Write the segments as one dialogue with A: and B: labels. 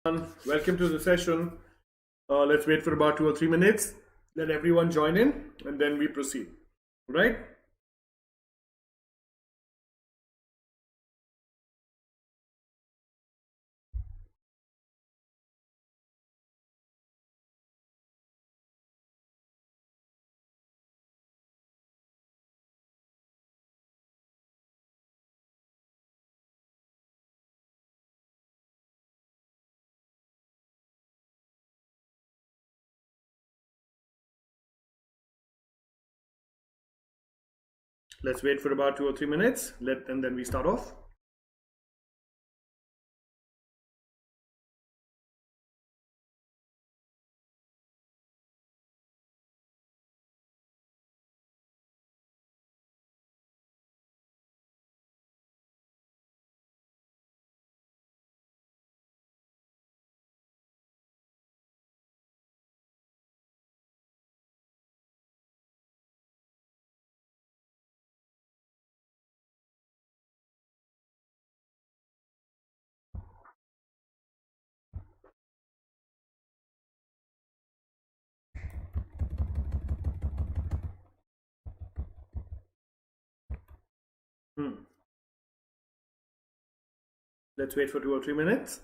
A: Welcome to the session. Let's wait for about 2 or 3 minutes. Let everyone join in and then we proceed. Right? Let's wait for about 2 or 3 minutes. And then we start off. Let's wait for 2 or 3 minutes.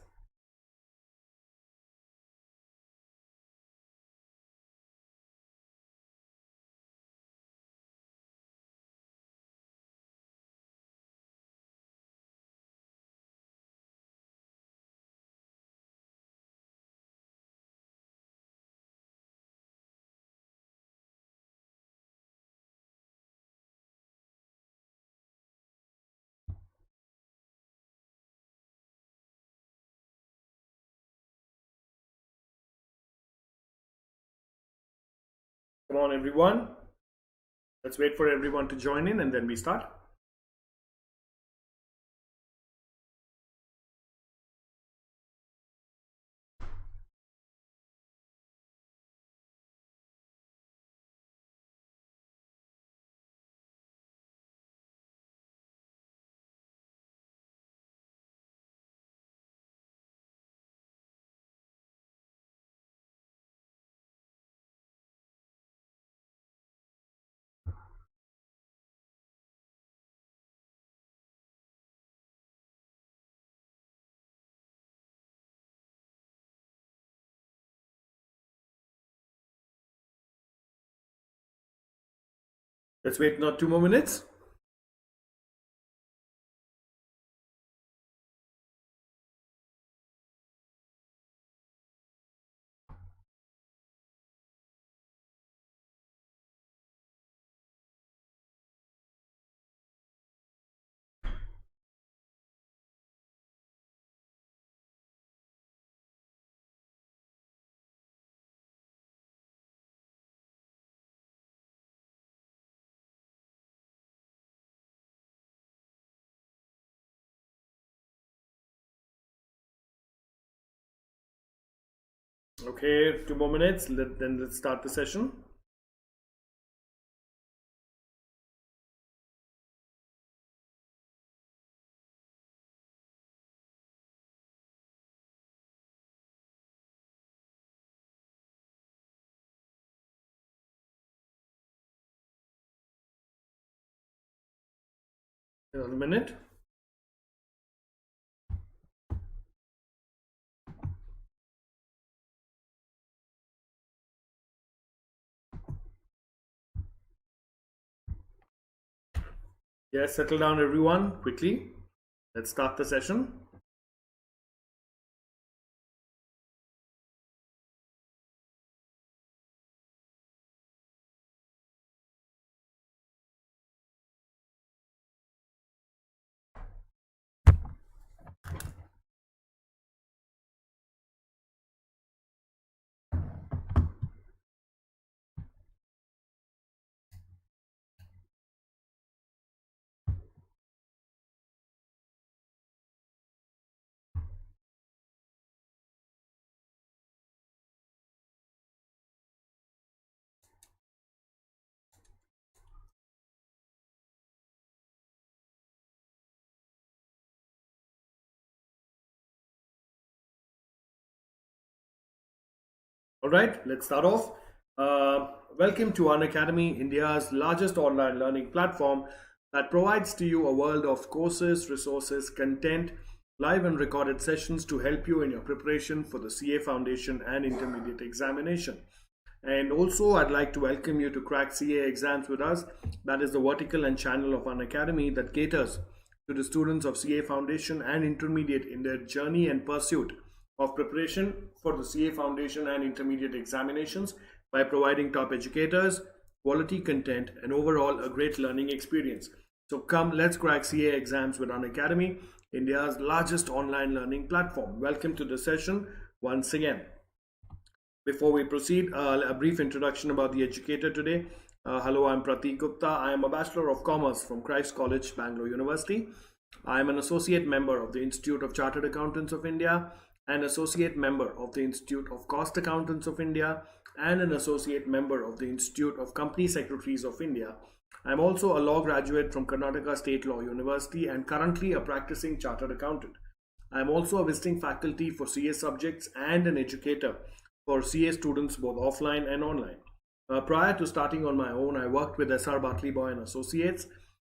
A: Come on, everyone. Let's wait for everyone to join in and then we start. Let's wait not 2 more minutes. Okay, 2 more minutes. Let's start the session. Another minute. Yes, settle down, everyone, quickly. Let's start the session. All right, let's start off. Welcome to Unacademy, India's largest online learning platform that provides to you a world of courses, resources, content, live and recorded sessions to help you in your preparation for the CA Foundation and Intermediate examination. And also, I'd like to welcome you to Crack CA exams with us. That is the vertical and channel of Unacademy that caters to the students of CA Foundation and Intermediate in their journey and pursuit of preparation for the CA Foundation and Intermediate examinations by providing top educators, quality content, and overall a great learning experience. So come, let's crack CA exams with Unacademy, India's largest online learning platform. Welcome to the session once again. Before we proceed, a brief introduction about the Educator today. Hello, I'm Prathik Gupta. I am a Bachelor of Commerce from Christ College, Bangalore University. I am an associate member of the Institute of Chartered Accountants of India, an associate member of the Institute of Cost Accountants of India, and an associate member of the Institute of Company Secretaries of India. I am also a law graduate from Karnataka State Law University and currently a practicing chartered accountant. I am also a visiting faculty for CA subjects and an educator for CA students both offline and online. Prior to starting on my own, I worked with SR Bartley Boy and Associates,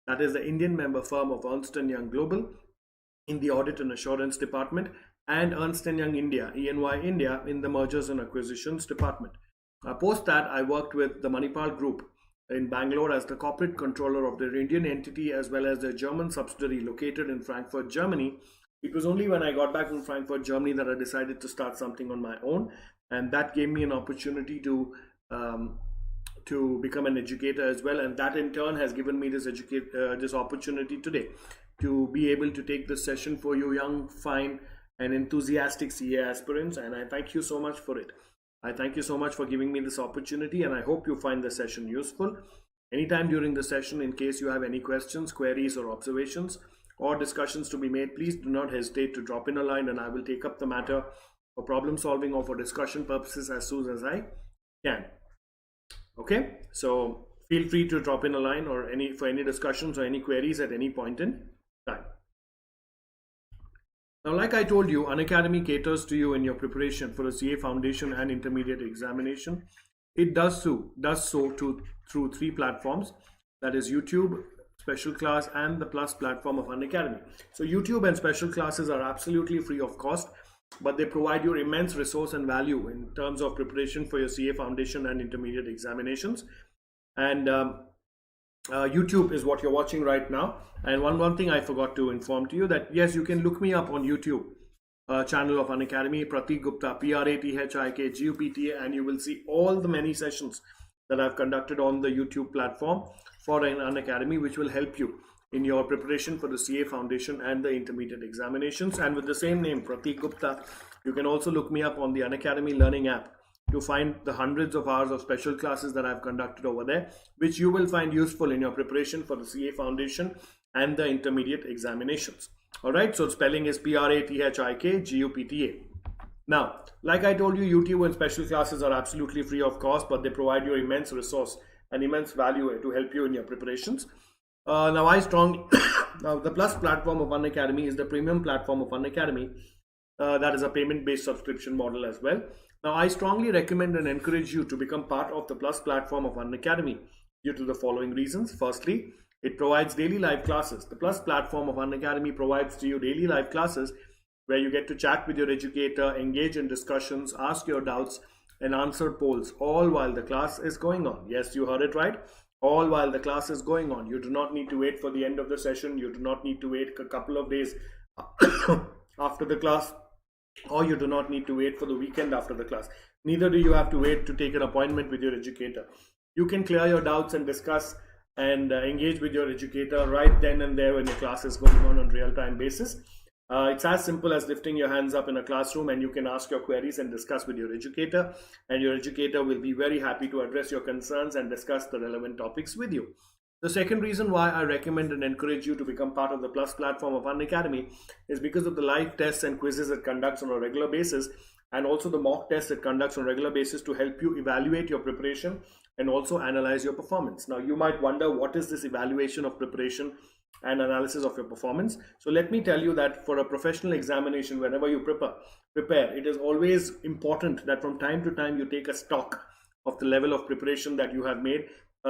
A: that is the Indian member firm of Ernst & Young Global, in the Audit and Assurance Department, and Ernst & Young India, EY India, in the Mergers and Acquisitions Department. Post that, I worked with the Manipal Group in Bangalore as the corporate controller of their Indian entity as well as their German subsidiary located in Frankfurt, Germany. It was only when I got back from Frankfurt, Germany that I decided to start something on my own, and that gave me an opportunity to become an educator as well, and that in turn has given me this opportunity today to be able to take this session for you young, fine, and enthusiastic CA aspirants, and I thank you so much for it. I thank you so much for giving me this opportunity, and I hope you find the session useful. Anytime during the session, in case you have any questions, queries, or observations, or discussions to be made, please do not hesitate to drop in a line, and I will take up the matter for problem solving or for discussion purposes as soon as I can. Okay, so feel free to drop in a line or for any discussions or any queries at any point in time. Now, like I told you, Unacademy caters to you in your preparation for the CA Foundation and Intermediate examination. It does so through three platforms, that is YouTube, Special Class, and the Plus platform of Unacademy. So YouTube and Special Classes are absolutely free of cost, but they provide you immense resource and value in terms of preparation for your CA Foundation and Intermediate examinations. And YouTube is what you're watching right now. And one thing I forgot to inform to you that yes, you can look me up on YouTube channel of Unacademy, Prathik Gupta, Prathik Gupta, and you will see all the many sessions that I've conducted on the YouTube platform for an Unacademy, which will help you in your preparation for the CA Foundation and the Intermediate examinations. And with the same name, Prathik Gupta, you can also look me up on the Unacademy Learning app to find the hundreds of hours of special classes that I've conducted over there, which you will find useful in your preparation for the CA Foundation and the Intermediate examinations. All right, so spelling is Prathik Gupta. Now, like I told you, YouTube and special classes are absolutely free of cost, but they provide you immense resource and immense value to help you in your preparations. Now, the Plus platform of Unacademy is the premium platform of Unacademy. That is a payment-based subscription model as well. Now, I strongly recommend and encourage you to become part of the Plus platform of Unacademy due to the following reasons. Firstly, it provides daily live classes. The Plus platform of Unacademy provides to you daily live classes where you get to chat with your educator, engage in discussions, ask your doubts, and answer polls, all while the class is going on. Yes, you heard it right. All while the class is going on. You do not need to wait for the end of the session. You do not need to wait a couple of days after the class, or you do not need to wait for the weekend after the class. Neither do you have to wait to take an appointment with your educator. You can clear your doubts and discuss and engage with your educator right then and there when your class is going on real-time basis. It's as simple as lifting your hands up in a classroom and you can ask your queries and discuss with your educator, and your educator will be very happy to address your concerns and discuss the relevant topics with you. The second reason why I recommend and encourage you to become part of the Plus platform of Unacademy is because of the live tests and quizzes it conducts on a regular basis, and also the mock tests it conducts on a regular basis to help you evaluate your preparation and also analyze your performance. Now, you might wonder, what is this evaluation of preparation and analysis of your performance. So let me tell you that for a professional examination, whenever you prepare, it is always important that from time to time you take a stock of the level of preparation that you have made,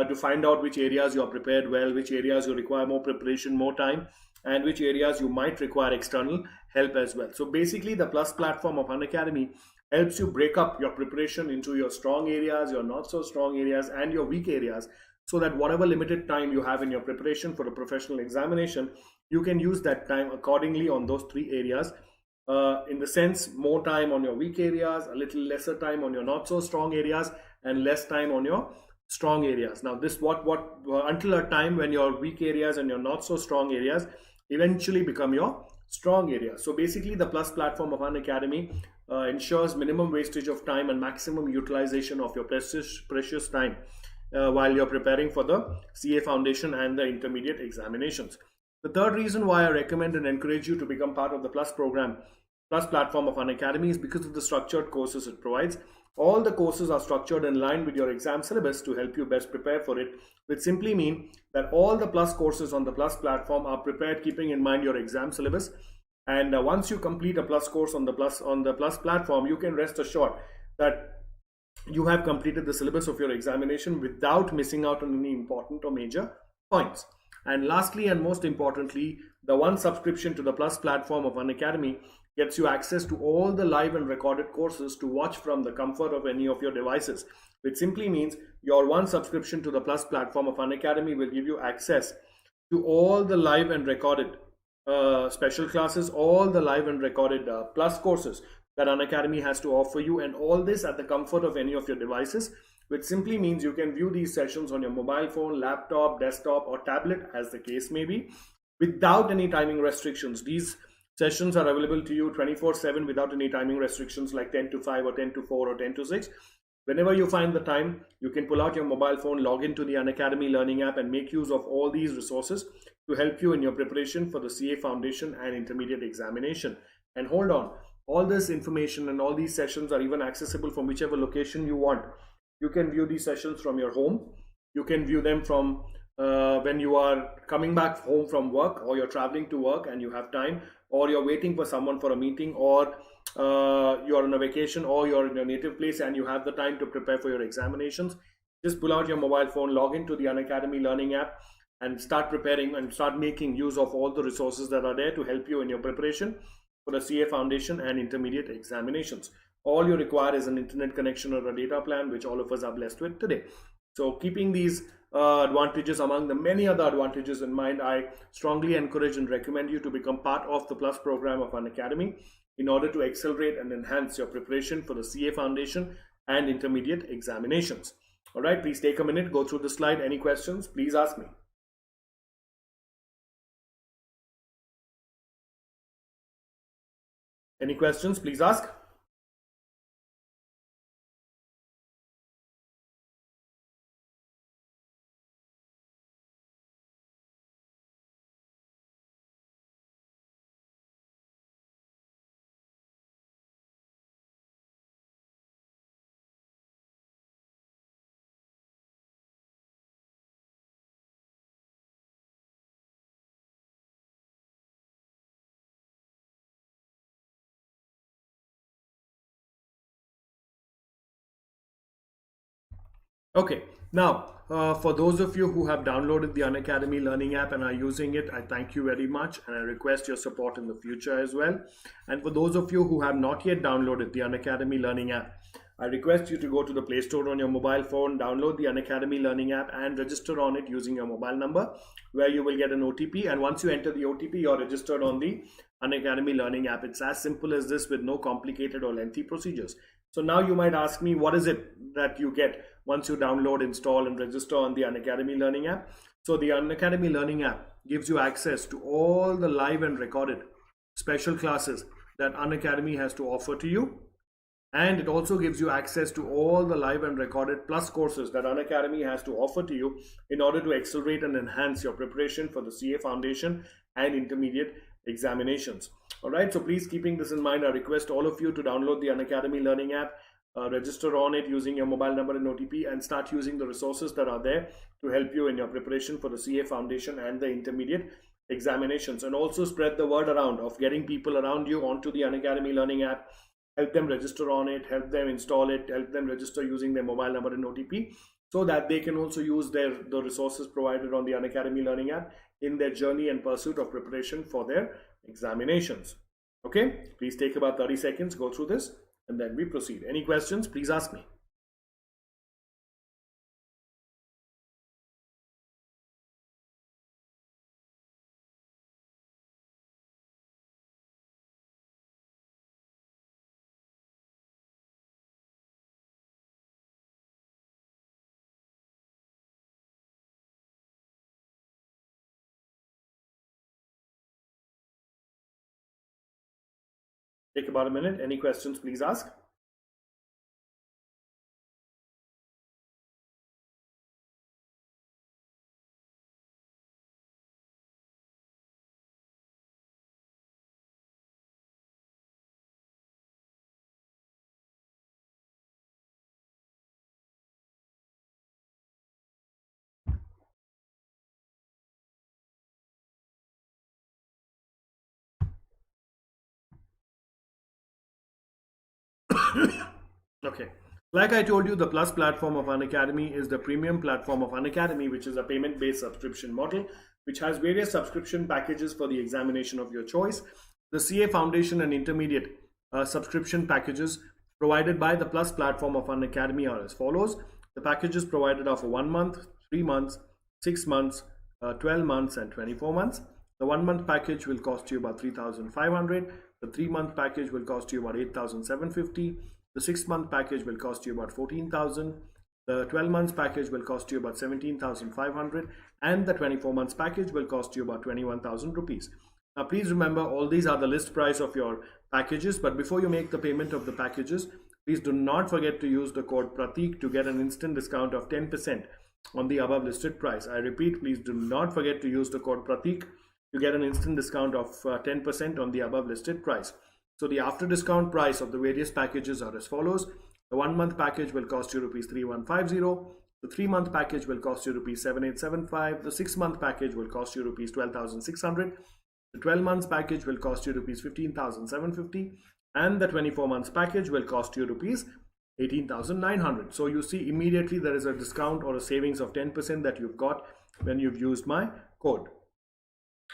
A: to find out which areas you are prepared well, which areas you require more preparation, more time, and which areas you might require external help as well. So basically, the Plus platform of Unacademy helps you break up your preparation into your strong areas, your not so strong areas, and your weak areas, so that whatever limited time you have in your preparation for a professional examination, you can use that time accordingly on those three areas. In the sense, more time on your weak areas, a little lesser time on your not so strong areas, and less time on your strong areas. Now this what until a time when your weak areas and your not so strong areas eventually become your strong areas. So basically, the Plus platform of Unacademy ensures minimum wastage of time and maximum utilization of your precious time while you're preparing for the CA Foundation and the intermediate examinations. The third reason why I recommend and encourage you to become part of the Plus platform of Unacademy is because of the structured courses it provides. All the courses are structured in line with your exam syllabus to help you best prepare for it, which simply mean that all the Plus courses on the Plus platform are prepared keeping in mind your exam syllabus. And once you complete a Plus course on the Plus platform, you can rest assured that you have completed the syllabus of your examination without missing out on any important or major points. And lastly and most importantly, the one subscription to the Plus platform of Unacademy gets you access to all the live and recorded courses to watch from the comfort of any of your devices, which simply means your one subscription to the Plus platform of Unacademy will give you access to all the live and recorded special classes, all the live and recorded Plus courses that Unacademy has to offer you, and all this at the comfort of any of your devices, which simply means you can view these sessions on your mobile phone, laptop, desktop, or tablet, as the case may be, without any timing restrictions. These sessions are available to you 24/7 without any timing restrictions like 10 to 5 or 10 to 4 or 10 to 6. Whenever you find the time, you can pull out your mobile phone, log into the Unacademy Learning app, and make use of all these resources to help you in your preparation for the CA Foundation and Intermediate examination. And hold on, all this information and all these sessions are even accessible from whichever location you want. You can view these sessions from your home. You can view them from when you are coming back home from work, or you're traveling to work and you have time, or you're waiting for someone for a meeting, or you're on a vacation, or you're in your native place and you have the time to prepare for your examinations. Just pull out your mobile phone, log into the Unacademy Learning app, and start preparing and start making use of all the resources that are there to help you in your preparation for the CA Foundation and Intermediate examinations. All you require is an internet connection or a data plan, which all of us are blessed with today. So keeping these advantages among the many other advantages in mind, I strongly encourage and recommend you to become part of the Plus program of Unacademy in order to accelerate and enhance your preparation for the CA Foundation and Intermediate examinations. All right, please take a minute, go through the slide. Any questions, please ask me. Any questions, please ask. Okay, now for those of you who have downloaded the Unacademy Learning app and are using it, I thank you very much, and I request your support in the future as well. And for those of you who have not yet downloaded the Unacademy Learning app, I request you to go to the Play Store on your mobile phone, download the Unacademy Learning app, and register on it using your mobile number, where you will get an OTP. And once you enter the OTP, you're registered on the Unacademy Learning app. It's as simple as this, with no complicated or lengthy procedures. So now you might ask me, what is it that you get once you download, install, and register on the Unacademy Learning app? So the Unacademy Learning app gives you access to all the live and recorded special classes that Unacademy has to offer to you. And it also gives you access to all the live and recorded Plus courses that Unacademy has to offer to you in order to accelerate and enhance your preparation for the CA Foundation and Intermediate examinations. All right, so please, keeping this in mind, I request all of you to download the Unacademy Learning app, register on it using your mobile number and OTP, and start using the resources that are there to help you in your preparation for the CA Foundation and the Intermediate examinations, and also spread the word around of getting people around you onto the Unacademy Learning app. Help them register on it, help them install it, help them register using their mobile number and OTP, so that they can also use the resources provided on the Unacademy Learning app in their journey and pursuit of preparation for their examinations. Okay, please take about 30 seconds, go through this, and then we proceed. Any questions, please ask me. Take about a minute. Any questions, please ask. Okay. Like I told you, the Plus platform of Unacademy is the premium platform of Unacademy, which is a payment-based subscription model, which has various subscription packages for the examination of your choice. The CA Foundation and Intermediate subscription packages provided by the Plus platform of Unacademy are as follows. The packages provided are for 1 month, 3 months, 6 months, 12 months, and 24 months. The 1 month package will cost you about 3,500. The 3 month package will cost you about 8,750. The 6 month package will cost you about 14,000. The 12 months package will cost you about 17,500, and the 24 months package will cost you about 21,000 rupees. Now please remember, all these are the list price of your packages, but before you make the payment of the packages, please do not forget to use the code Prathik to get an instant discount of 10% on the above listed price. I repeat, please do not forget to use the code Prathik to get an instant discount of 10% on the above listed price. So the after discount price of the various packages are as follows. The 1 month package will cost you rupees 3150. The 3 month package will cost you rupees 7875. The 6 month package will cost you rupees 12,600. The 12 months package will cost you rupees 15,750, and the 24 months package will cost you rupees 18,900. So you see immediately there is a discount or a savings of 10% that you've got when you've used my code.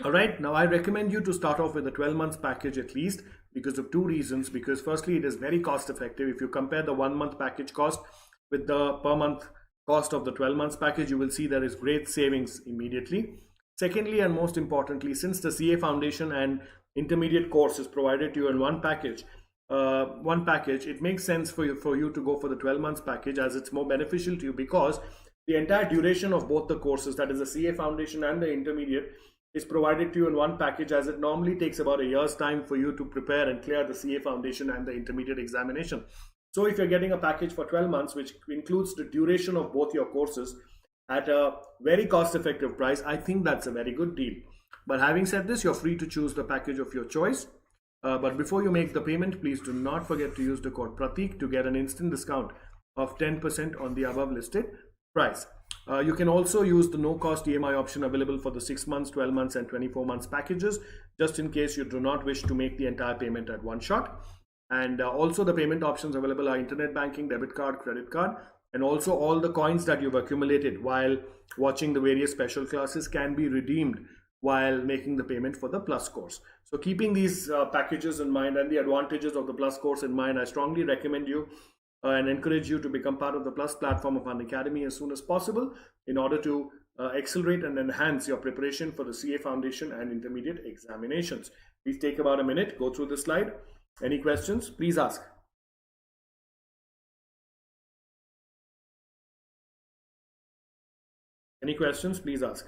A: All right, now I recommend you to start off with a 12 months package at least, because of two reasons. Because firstly, it is very cost effective. If you compare the 1 month package cost with the per month cost of the 12 months package, you will see there is great savings immediately. Secondly, and most importantly, since the CA Foundation and Intermediate course is provided to you in one package, it makes sense for you to go for the 12 months package, as it's more beneficial to you, because the entire duration of both the courses, that is the CA Foundation and the Intermediate, is provided to you in one package, as it normally takes about a year's time for you to prepare and clear the CA Foundation and the Intermediate examination. So if you're getting a package for 12 months, which includes the duration of both your courses at a very cost-effective price, I think that's a very good deal. But having said this, you're free to choose the package of your choice. But before you make the payment, please do not forget to use the code Pratik to get an instant discount of 10% on the above listed price. You can also use the no-cost EMI option available for the 6 months, 12 months, and 24 months packages, just in case you do not wish to make the entire payment at one shot. And also the payment options available are internet banking, debit card, credit card, and also all the coins that you've accumulated while watching the various special classes can be redeemed while making the payment for the Plus course. So keeping these packages in mind and the advantages of the Plus course in mind, I strongly recommend you and encourage you to become part of the Plus platform of Unacademy as soon as possible, in order to accelerate and enhance your preparation for the CA Foundation and Intermediate examinations. Please take about a minute, go through this slide. Any questions, please ask. Any questions, please ask.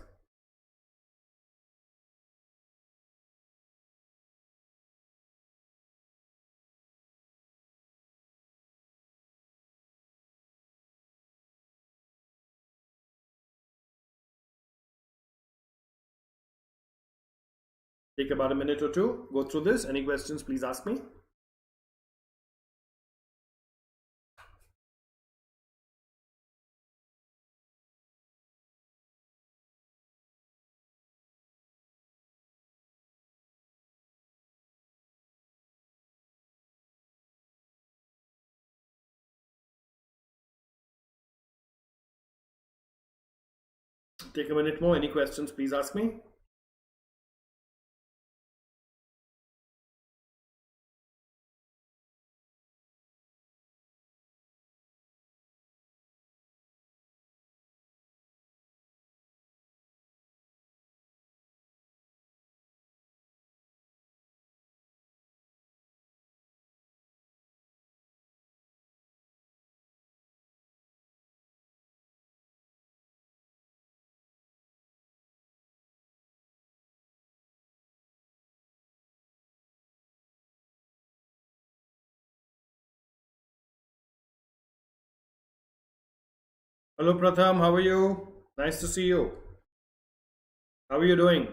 A: Take about a minute or two, go through this. Any questions, please ask me. Take a minute more. Any questions, please ask me. Hello, Pratham. How are you? Nice to see you. How are you doing?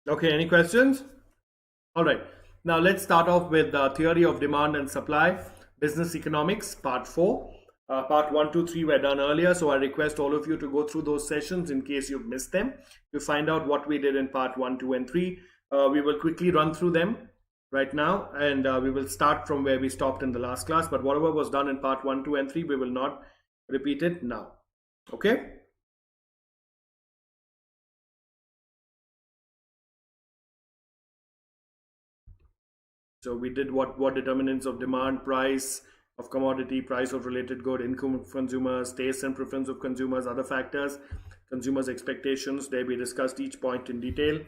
A: Okay, any questions? All right. Now let's start off with the theory of demand and supply, business economics, part 4. Part 1, 2, 3 were done earlier, so I request all of you to go through those sessions in case you've missed them to find out what we did in part 1, 2, and 3. We will quickly run through them right now, and we will start from where we stopped in the last class. But whatever was done in part 1, 2, and 3, we will not repeat it now. Okay? So we did what determinants of demand, price of commodity, price of related good, income of consumers, taste and preference of consumers, other factors, consumers' expectations. There we discussed each point in detail.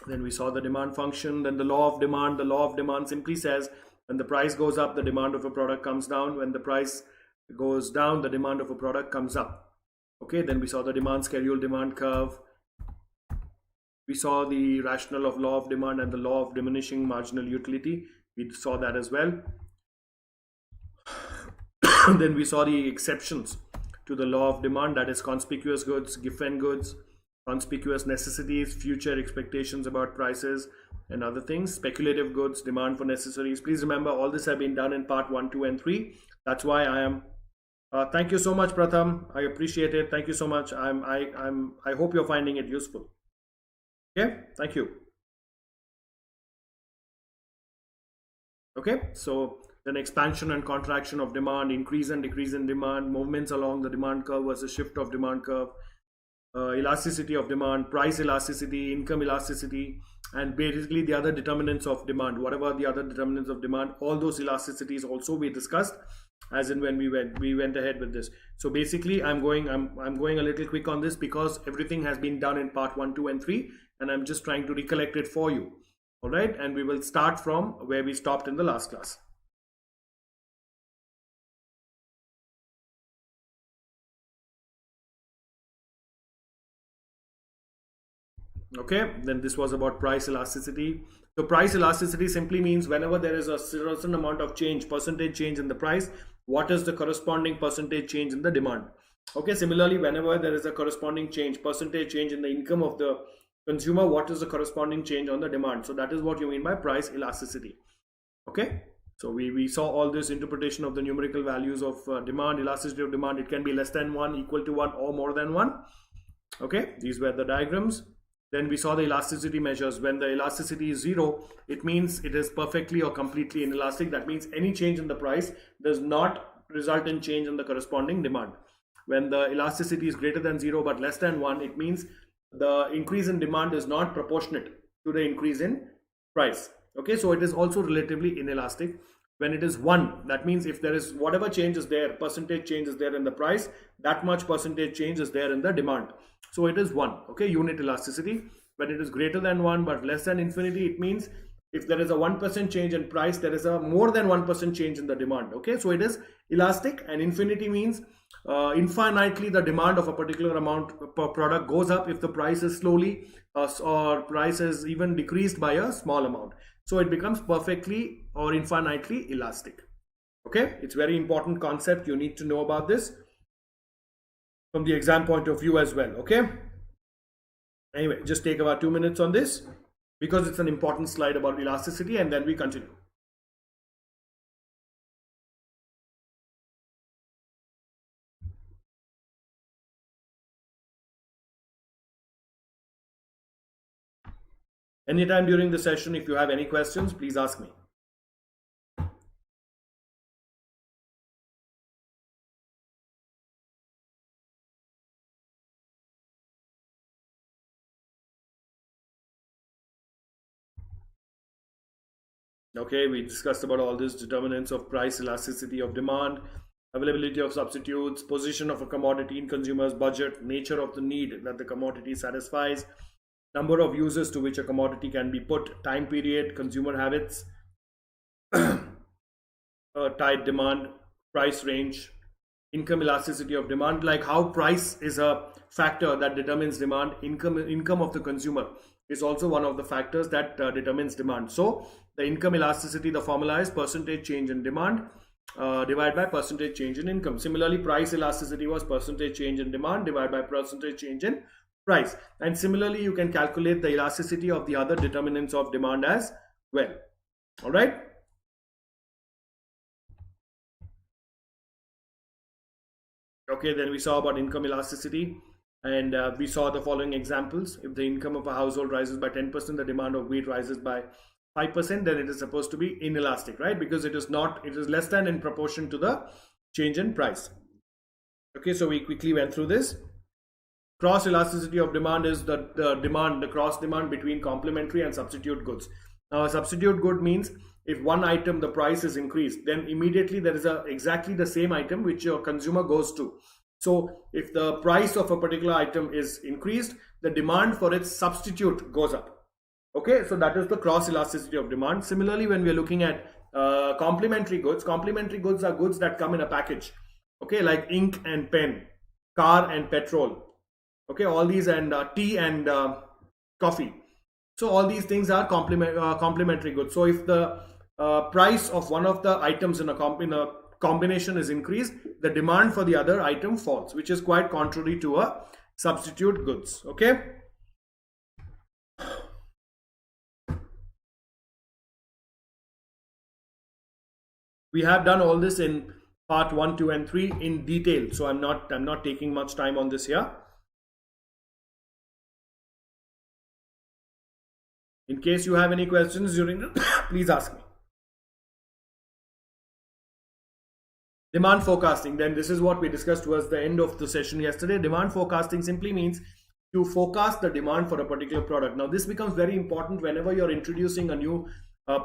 A: Then we saw the demand function, then the law of demand. The law of demand simply says when the price goes up, the demand of a product comes down. When the price goes down, the demand of a product comes up. Okay, then we saw the demand schedule, demand curve. We saw the rationale of law of demand and the law of diminishing marginal utility. We saw that as well. Then we saw the exceptions to the law of demand, that is conspicuous goods, giffen goods, conspicuous necessities, future expectations about prices and other things, speculative goods, demand for necessaries. Please remember all this have been done in part 1, 2, and 3. That's why I am thank you so much, Pratham. I appreciate it. Thank you so much. I hope you're finding it useful. Okay, thank you. Okay, so then expansion and contraction of demand, increase and decrease in demand, movements along the demand curve versus shift of demand curve, elasticity of demand, price elasticity, income elasticity, and basically the other determinants of demand. Whatever the other determinants of demand, all those elasticities also we discussed as in when we went ahead with this. So basically I'm going a little quick on this because everything has been done in part 1, 2, and 3, and I'm just trying to recollect it for you. All right, and we will start from where we stopped in the last class. Okay, then this was about price elasticity. So price elasticity simply means whenever there is a certain amount of change, percentage change in the price, what is the corresponding percentage change in the demand? Okay, similarly, whenever there is a corresponding change, percentage change in the income of the consumer, what is the corresponding change on the demand? So that is what you mean by price elasticity. Okay, so we saw all this interpretation of the numerical values of demand, elasticity of demand. It can be less than 1, equal to 1, or more than 1. Okay, these were the diagrams. Then we saw the elasticity measures. When the elasticity is 0, it means it is perfectly or completely inelastic. That means any change in the price does not result in change in the corresponding demand. When the elasticity is greater than 0 but less than 1, it means the increase in demand is not proportionate to the increase in price. Okay, so it is also relatively inelastic. When it is 1, that means if there is whatever change is there, percentage change is there in the price, that much percentage change is there in the demand. So it is 1. Okay, unit elasticity. When it is greater than 1 but less than infinity, it means if there is a 1% change in price, there is a more than 1% change in the demand. Okay, so it is elastic, and infinity means infinitely the demand of a particular amount per product goes up if the price is slowly or price is even decreased by a small amount. So it becomes perfectly or infinitely elastic. Okay, it's very important concept. You need to know about this from the exam point of view as well. Okay, anyway, just take about 2 minutes on this because it's an important slide about elasticity, and then we continue. Anytime during the session, if you have any questions, please ask me. Okay, we discussed about all this: determinants of price, elasticity of demand, availability of substitutes, position of a commodity in consumers' budget, nature of the need that the commodity satisfies, number of uses to which a commodity can be put, time period, consumer habits, tight demand, price range, income elasticity of demand, like how price is a factor that determines demand. Income of the consumer is also one of the factors that determines demand. So the income elasticity, the formula is percentage change in demand divided by percentage change in income. Similarly, price elasticity was percentage change in demand divided by percentage change in price. And similarly, you can calculate the elasticity of the other determinants of demand as well. All right. Okay, then we saw about income elasticity, and we saw the following examples. If the income of a household rises by 10%, the demand of wheat rises by 5%, then it is supposed to be inelastic, right? Because it is not, it is less than in proportion to the change in price. Okay, so we quickly went through this. Cross elasticity of demand is the cross demand between complementary and substitute goods. Now, a substitute good means if one item the price is increased, then immediately there is exactly the same item which your consumer goes to. So if the price of a particular item is increased, the demand for its substitute goes up. Okay, so that is the cross elasticity of demand. Similarly, when we are looking at complementary goods are goods that come in a package. Okay, like ink and pen, car and petrol. Okay, all these, and tea and coffee. So all these things are complementary goods. So if the price of one of the items in a combination is increased, the demand for the other item falls, which is quite contrary to a substitute goods. Okay. We have done all this in part 1, 2, and 3 in detail. So I'm not taking much time on this here. In case you have any questions during the please ask me. Demand forecasting, then this is what we discussed towards the end of the session yesterday. Demand forecasting simply means to forecast the demand for a particular product. Now this becomes very important whenever you're introducing a new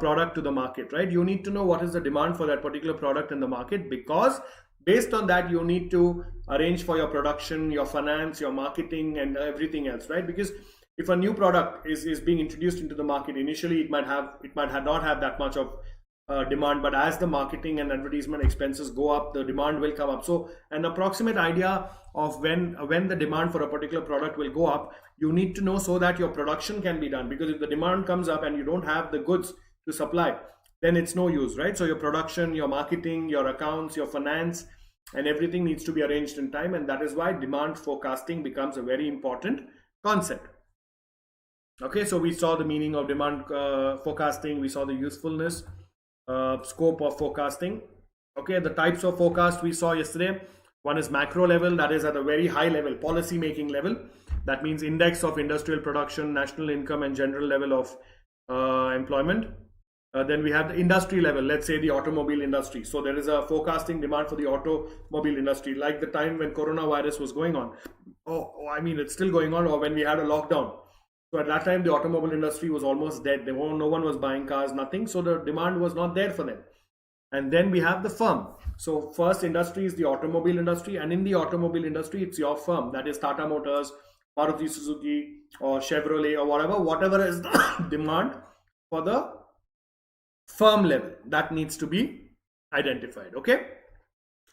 A: product to the market, right? You need to know what is the demand for that particular product in the market, because based on that you need to arrange for your production, your finance, your marketing, and everything else, right? Because if a new product is being introduced into the market, initially it might not have that much of demand, but as the marketing and advertisement expenses go up, the demand will come up. So an approximate idea of when the demand for a particular product will go up, you need to know, so that your production can be done. Because if the demand comes up and you don't have the goods to supply, then it's no use, right? So your production, your marketing, your accounts, your finance, and everything needs to be arranged in time, and that is why demand forecasting becomes a very important concept. Okay, so we saw the meaning of demand forecasting, we saw the usefulness, scope of forecasting. Okay, the types of forecast we saw yesterday. One is macro level, that is at a very high level, policy making level. That means index of industrial production, national income, and general level of employment. Then we have the industry level, let's say the automobile industry. So there is a forecasting demand for the automobile industry, like the time when coronavirus was going on. I mean, it's still going on, or when we had a lockdown. So at that time, the automobile industry was almost dead. No one was buying cars, nothing. So the demand was not there for them. And then we have the firm. So first industry is the automobile industry. And in the automobile industry, it's your firm. That is Tata Motors, Maruti Suzuki, or Chevrolet, or whatever is the demand for the firm level. That needs to be identified. Okay.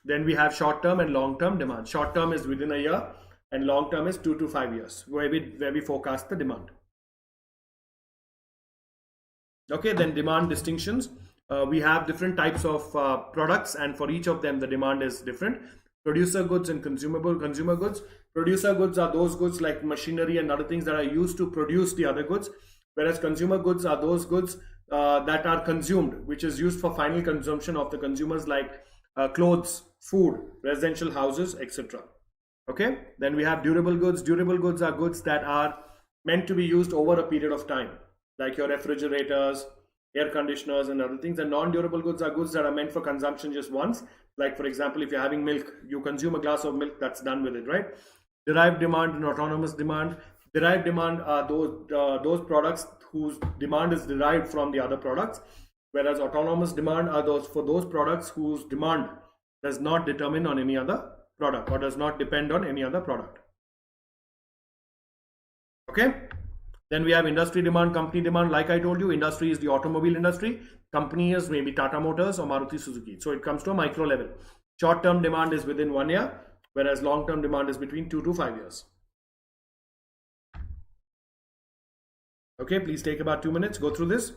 A: Then we have short-term and long-term demand. Short-term is within a year, and long term is 2 to 5 years, where we forecast the demand. Okay, then demand distinctions. We have different types of products, and for each of them the demand is different. Producer goods and consumer goods. Producer goods are those goods like machinery and other things that are used to produce the other goods, whereas consumer goods are those goods that are consumed, which is used for final consumption of the consumers, like clothes, food, residential houses, etc. Okay, then we have durable goods. Durable goods are goods that are meant to be used over a period of time. like your refrigerators, air conditioners, and other things. And non-durable goods are goods that are meant for consumption just once. Like for example, if you're having milk, you consume a glass of milk, that's done with it, right? Derived demand and autonomous demand. Derived demand are those products whose demand is derived from the other products, whereas autonomous demand are those products whose demand does not determine on any other product or does not depend on any other product. Okay. Then we have industry demand, company demand. Like I told you, industry is the automobile industry. Company is maybe Tata Motors or Maruti Suzuki. So it comes to a micro level. Short-term demand is within 1 year, whereas long-term demand is between 2 to 5 years. Okay, please take about 2 minutes, go through this.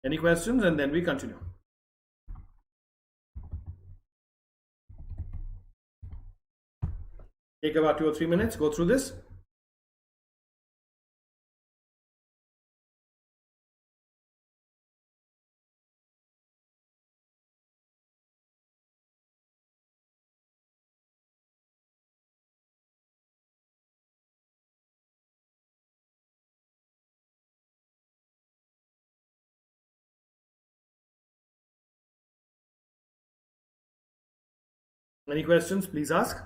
A: Any questions? And then we continue. Take about 2 or 3 minutes, go through this. Any questions? Please ask.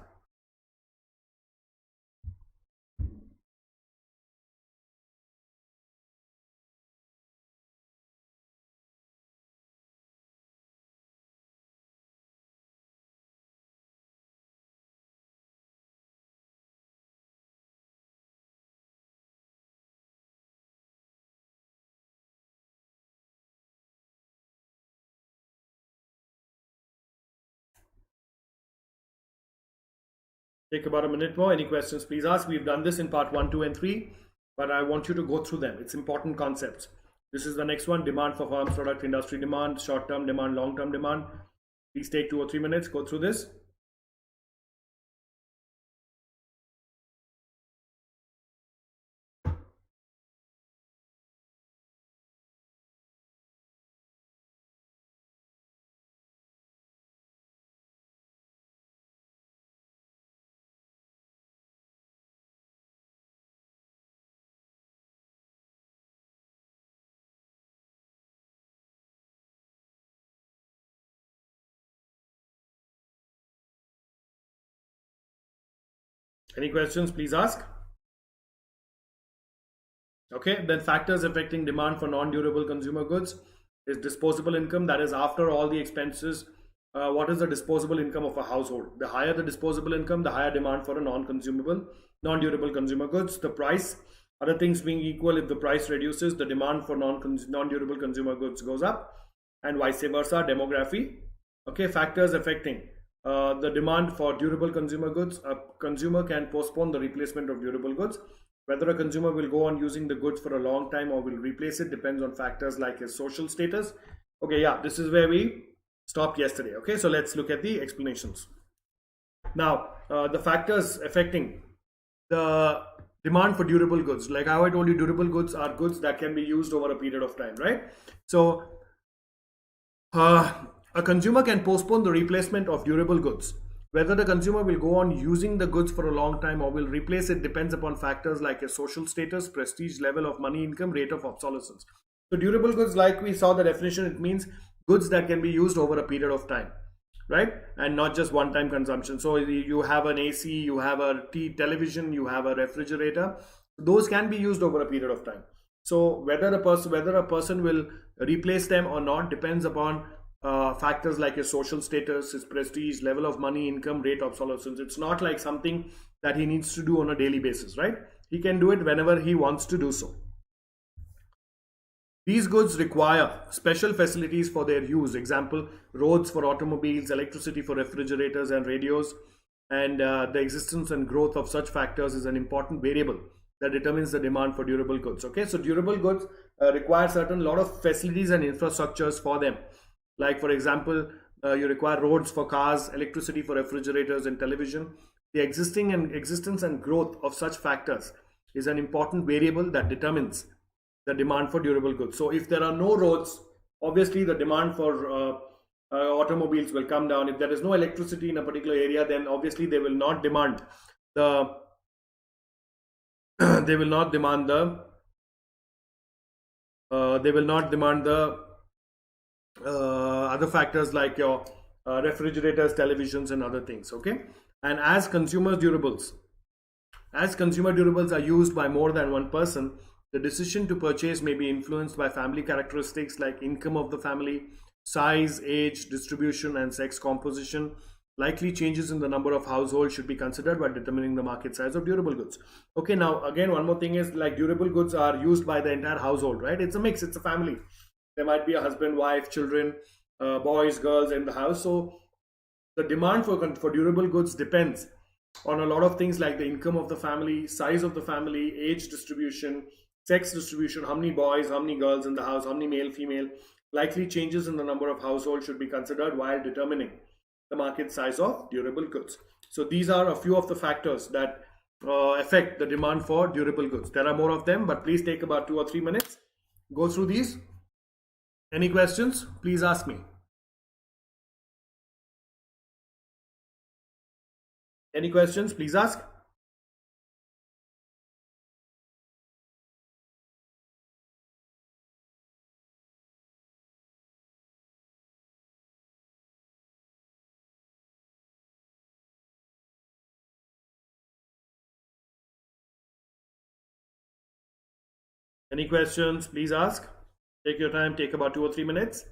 A: Take about a minute more. Any questions, please ask. We've done this in part 1, 2, and 3, but I want you to go through them. It's important concepts. This is the next one: demand for farms product, industry demand, short-term demand, long-term demand. Please take 2 or 3 minutes, go through this. Any questions, please ask. Okay, then factors affecting demand for non-durable consumer goods is disposable income. That is, after all the expenses, what is the disposable income of a household? The higher the disposable income, the higher demand for a non-consumable, non-durable consumer goods. The price, other things being equal, if the price reduces, the demand for non-durable consumer goods goes up, and vice versa. Demography. Okay, factors affecting the demand for durable consumer goods. A consumer can postpone the replacement of durable goods. Whether a consumer will go on using the goods for a long time or will replace it depends on factors like his social status. Okay, yeah, this is where we stopped yesterday. Okay, so let's look at the explanations. Now, the factors affecting the demand for durable goods. Like how I told you, durable goods are goods that can be used over a period of time, right? So, a consumer can postpone the replacement of durable goods. Whether the consumer will go on using the goods for a long time or will replace it depends upon factors like his social status, prestige, level of money income, rate of obsolescence. So durable goods, like we saw the definition, it means goods that can be used over a period of time, right? And not just one-time consumption. So you have an AC, you have a television, you have a refrigerator. Those can be used over a period of time. So whether a person will replace them or not depends upon factors like his social status, his prestige, level of money, income, rate, obsolescence. It's not like something that he needs to do on a daily basis, right? He can do it whenever he wants to do so. These goods require special facilities for their use. Example, roads for automobiles, electricity for refrigerators and radios, and the existence and growth of such factors is an important variable that determines the demand for durable goods. Okay, so durable goods require certain lot of facilities and infrastructures for them. Like for example, you require roads for cars, electricity for refrigerators and television. The existence and growth of such factors is an important variable that determines the demand for durable goods. So if there are no roads, obviously the demand for automobiles will come down. If there is no electricity in a particular area, then obviously they will not demand the They will not demand the other factors like your refrigerators, televisions, and other things. Okay, and as consumer durables are used by more than one person, the decision to purchase may be influenced by family characteristics like income of the family, size, age, distribution, and sex composition. Likely changes in the number of households should be considered while determining the market size of durable goods. Okay, now again, one more thing is like durable goods are used by the entire household, right? It's a mix, it's a family. There might be a husband, wife, children, boys, girls in the house. So the demand for durable goods depends on a lot of things like the income of the family, size of the family, age distribution, sex distribution, how many boys, how many girls in the house, how many male, female. Likely changes in the number of households should be considered while determining the market size of durable goods. So these are a few of the factors that affect the demand for durable goods. There are more of them, but please take about 2 or 3 minutes. Go through these. Any questions? Please ask me. Any questions? Please ask. Any questions? Please ask. Take your time, take about 2 or 3 minutes.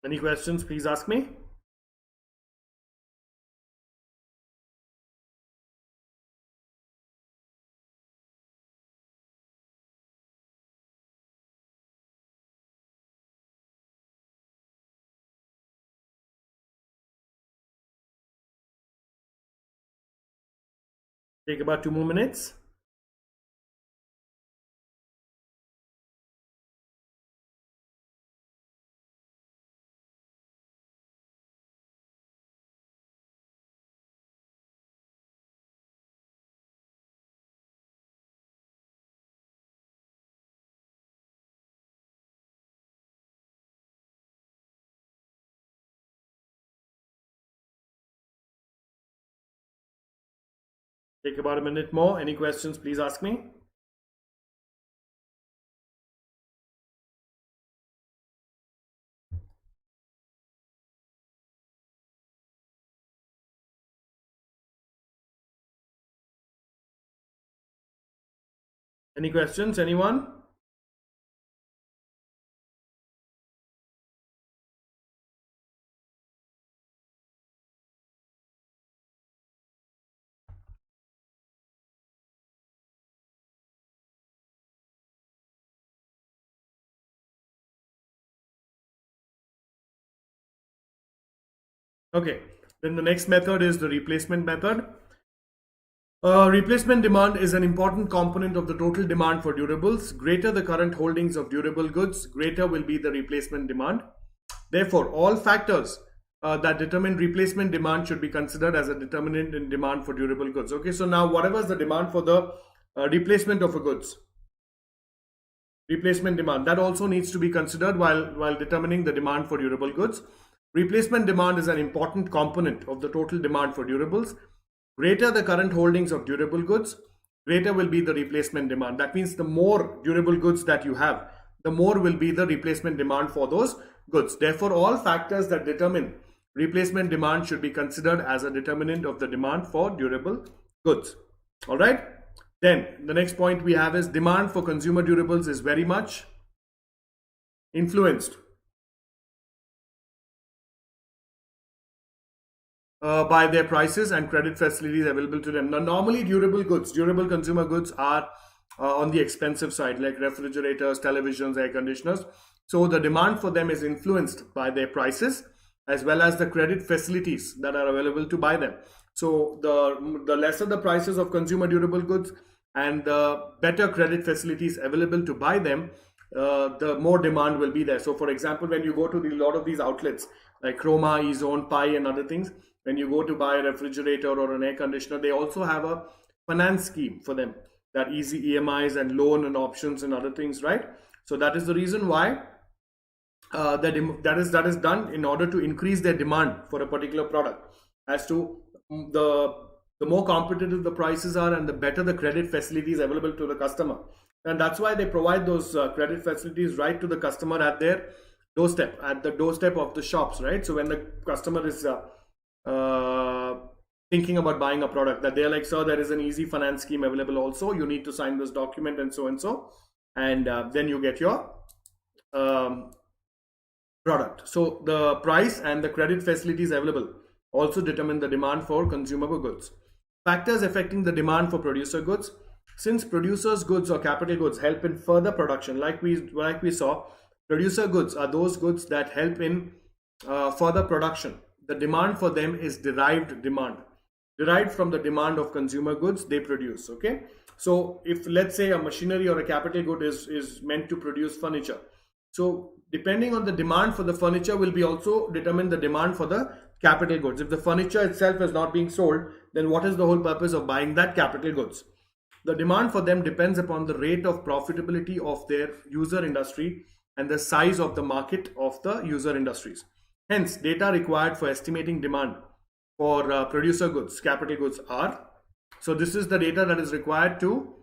A: Any questions? Please ask me. Take about 2 more minutes. Take about a minute more. Any questions? Please ask me. Any questions? Anyone? Okay, then the next method is the replacement method. Replacement demand is an important component of the total demand for durables. Greater the current holdings of durable goods, greater will be the replacement demand. Therefore, all factors that determine replacement demand should be considered as a determinant in demand for durable goods. Okay, so now whatever is the demand for the replacement of a goods, replacement demand, that also needs to be considered while determining the demand for durable goods. Replacement demand is an important component of the total demand for durables. Greater the current holdings of durable goods, greater will be the replacement demand. That means the more durable goods that you have, the more will be the replacement demand for those goods. Therefore, all factors that determine replacement demand should be considered as a determinant of the demand for durable goods. All right. Then the next point we have is demand for consumer durables is very much influenced by their prices and credit facilities available to them. Now, normally durable goods, durable consumer goods are on the expensive side, like refrigerators, televisions, air conditioners. So the demand for them is influenced by their prices as well as the credit facilities that are available to buy them. So the lesser the prices of consumer durable goods and the better credit facilities available to buy them, the more demand will be there. So for example, when you go to a lot of these outlets like Chroma, Ezone, Pi and other things, when you go to buy a refrigerator or an air conditioner, they also have a finance scheme for them, that easy EMIs and loan and options and other things, right? So that is the reason why that is done in order to increase their demand for a particular product. As to the more competitive the prices are and the better the credit facilities available to the customer, and that's why they provide those credit facilities right to the customer at their doorstep, at the doorstep of the shops, right? So when the customer is uh, thinking about buying a product, that they're like, sir, there is an easy finance scheme available also, you need to sign this document and so and so, and then you get your um, product. So the price and the credit facilities available also determine the demand for consumable goods. Factors affecting the demand for producer goods. Since producers goods or capital goods help in further production, like we saw, producer goods are those goods that help in further production. The demand for them is derived demand, derived from the demand of consumer goods they produce. Okay, so if let's say a machinery or a capital good is meant to produce furniture, so depending on the demand for the furniture will be also determine the demand for the capital goods. If the furniture itself is not being sold, then what is the whole purpose of buying that capital goods? The demand for them depends upon the rate of profitability of their user industry and the size of the market of the user industries. Hence, data required for estimating demand for producer goods, capital goods are. So this is the data that is required to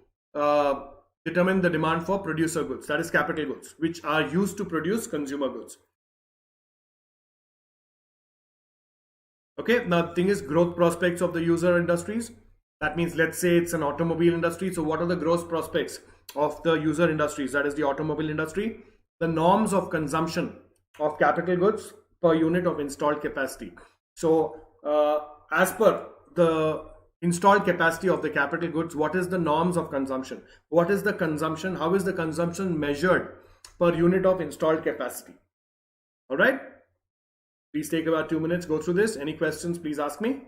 A: determine the demand for producer goods, that is capital goods, which are used to produce consumer goods. Okay, now the thing is growth prospects of the user industries. That means let's say it's an automobile industry. So what are the growth prospects of the user industries? That is the automobile industry. The norms of consumption of capital goods per unit of installed capacity. So as per the installed capacity of the capital goods, what is the norms of consumption? What is the consumption? How is the consumption measured per unit of installed capacity? All right. Please take about 2 minutes, go through this. Any questions, please ask me.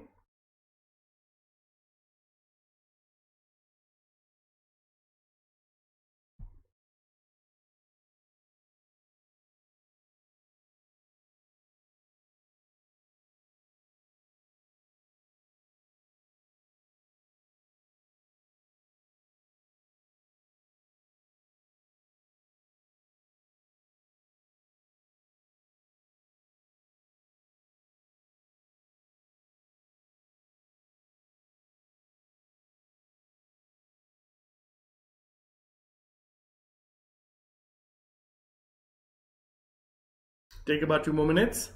A: Take about 2 more minutes.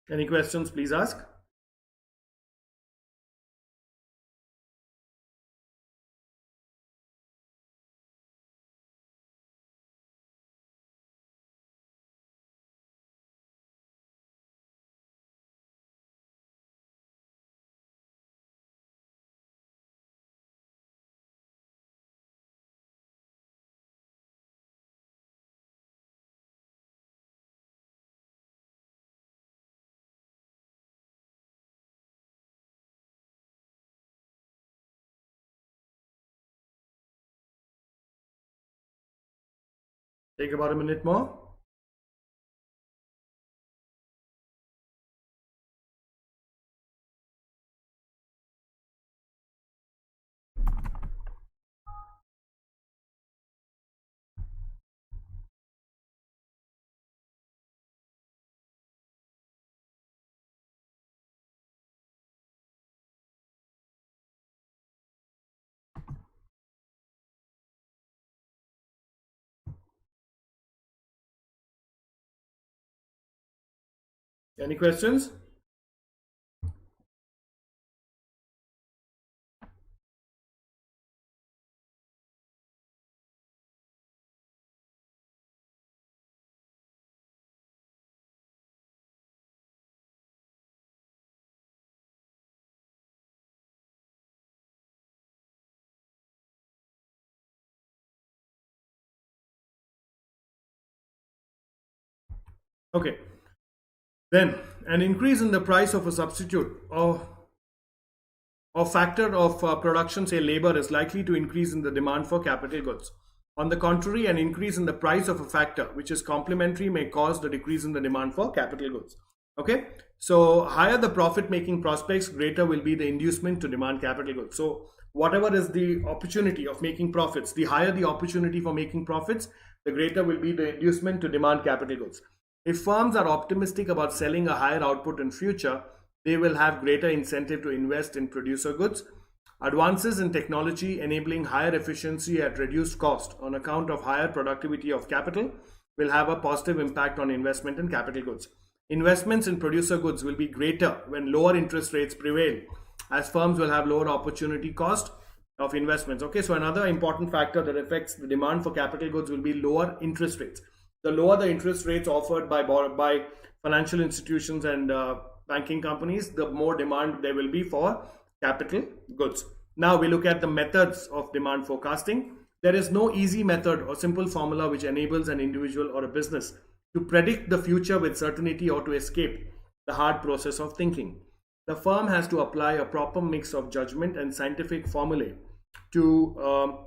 A: Any questions, please ask. Take about a minute more. Any questions? Okay. Then an increase in the price of a substitute or factor of production, say labor, is likely to increase in the demand for capital goods. On the contrary, an increase in the price of a factor which is complementary may cause the decrease in the demand for capital goods. Okay, so higher the profit making prospects, greater will be the inducement to demand capital goods. So whatever is the opportunity of making profits, the higher the opportunity for making profits, the greater will be the inducement to demand capital goods. If firms are optimistic about selling a higher output in future, they will have greater incentive to invest in producer goods. Advances in technology enabling higher efficiency at reduced cost on account of higher productivity of capital will have a positive impact on investment in capital goods. Investments in producer goods will be greater when lower interest rates prevail, as firms will have lower opportunity cost of investments. Okay, so another important factor that affects the demand for capital goods will be lower interest rates. The lower the interest rates offered by financial institutions and banking companies, the more demand there will be for capital goods. Now we look at the methods of demand forecasting. There is no easy method or simple formula which enables an individual or a business to predict the future with certainty or to escape the hard process of thinking. The firm has to apply a proper mix of judgment and scientific formulae to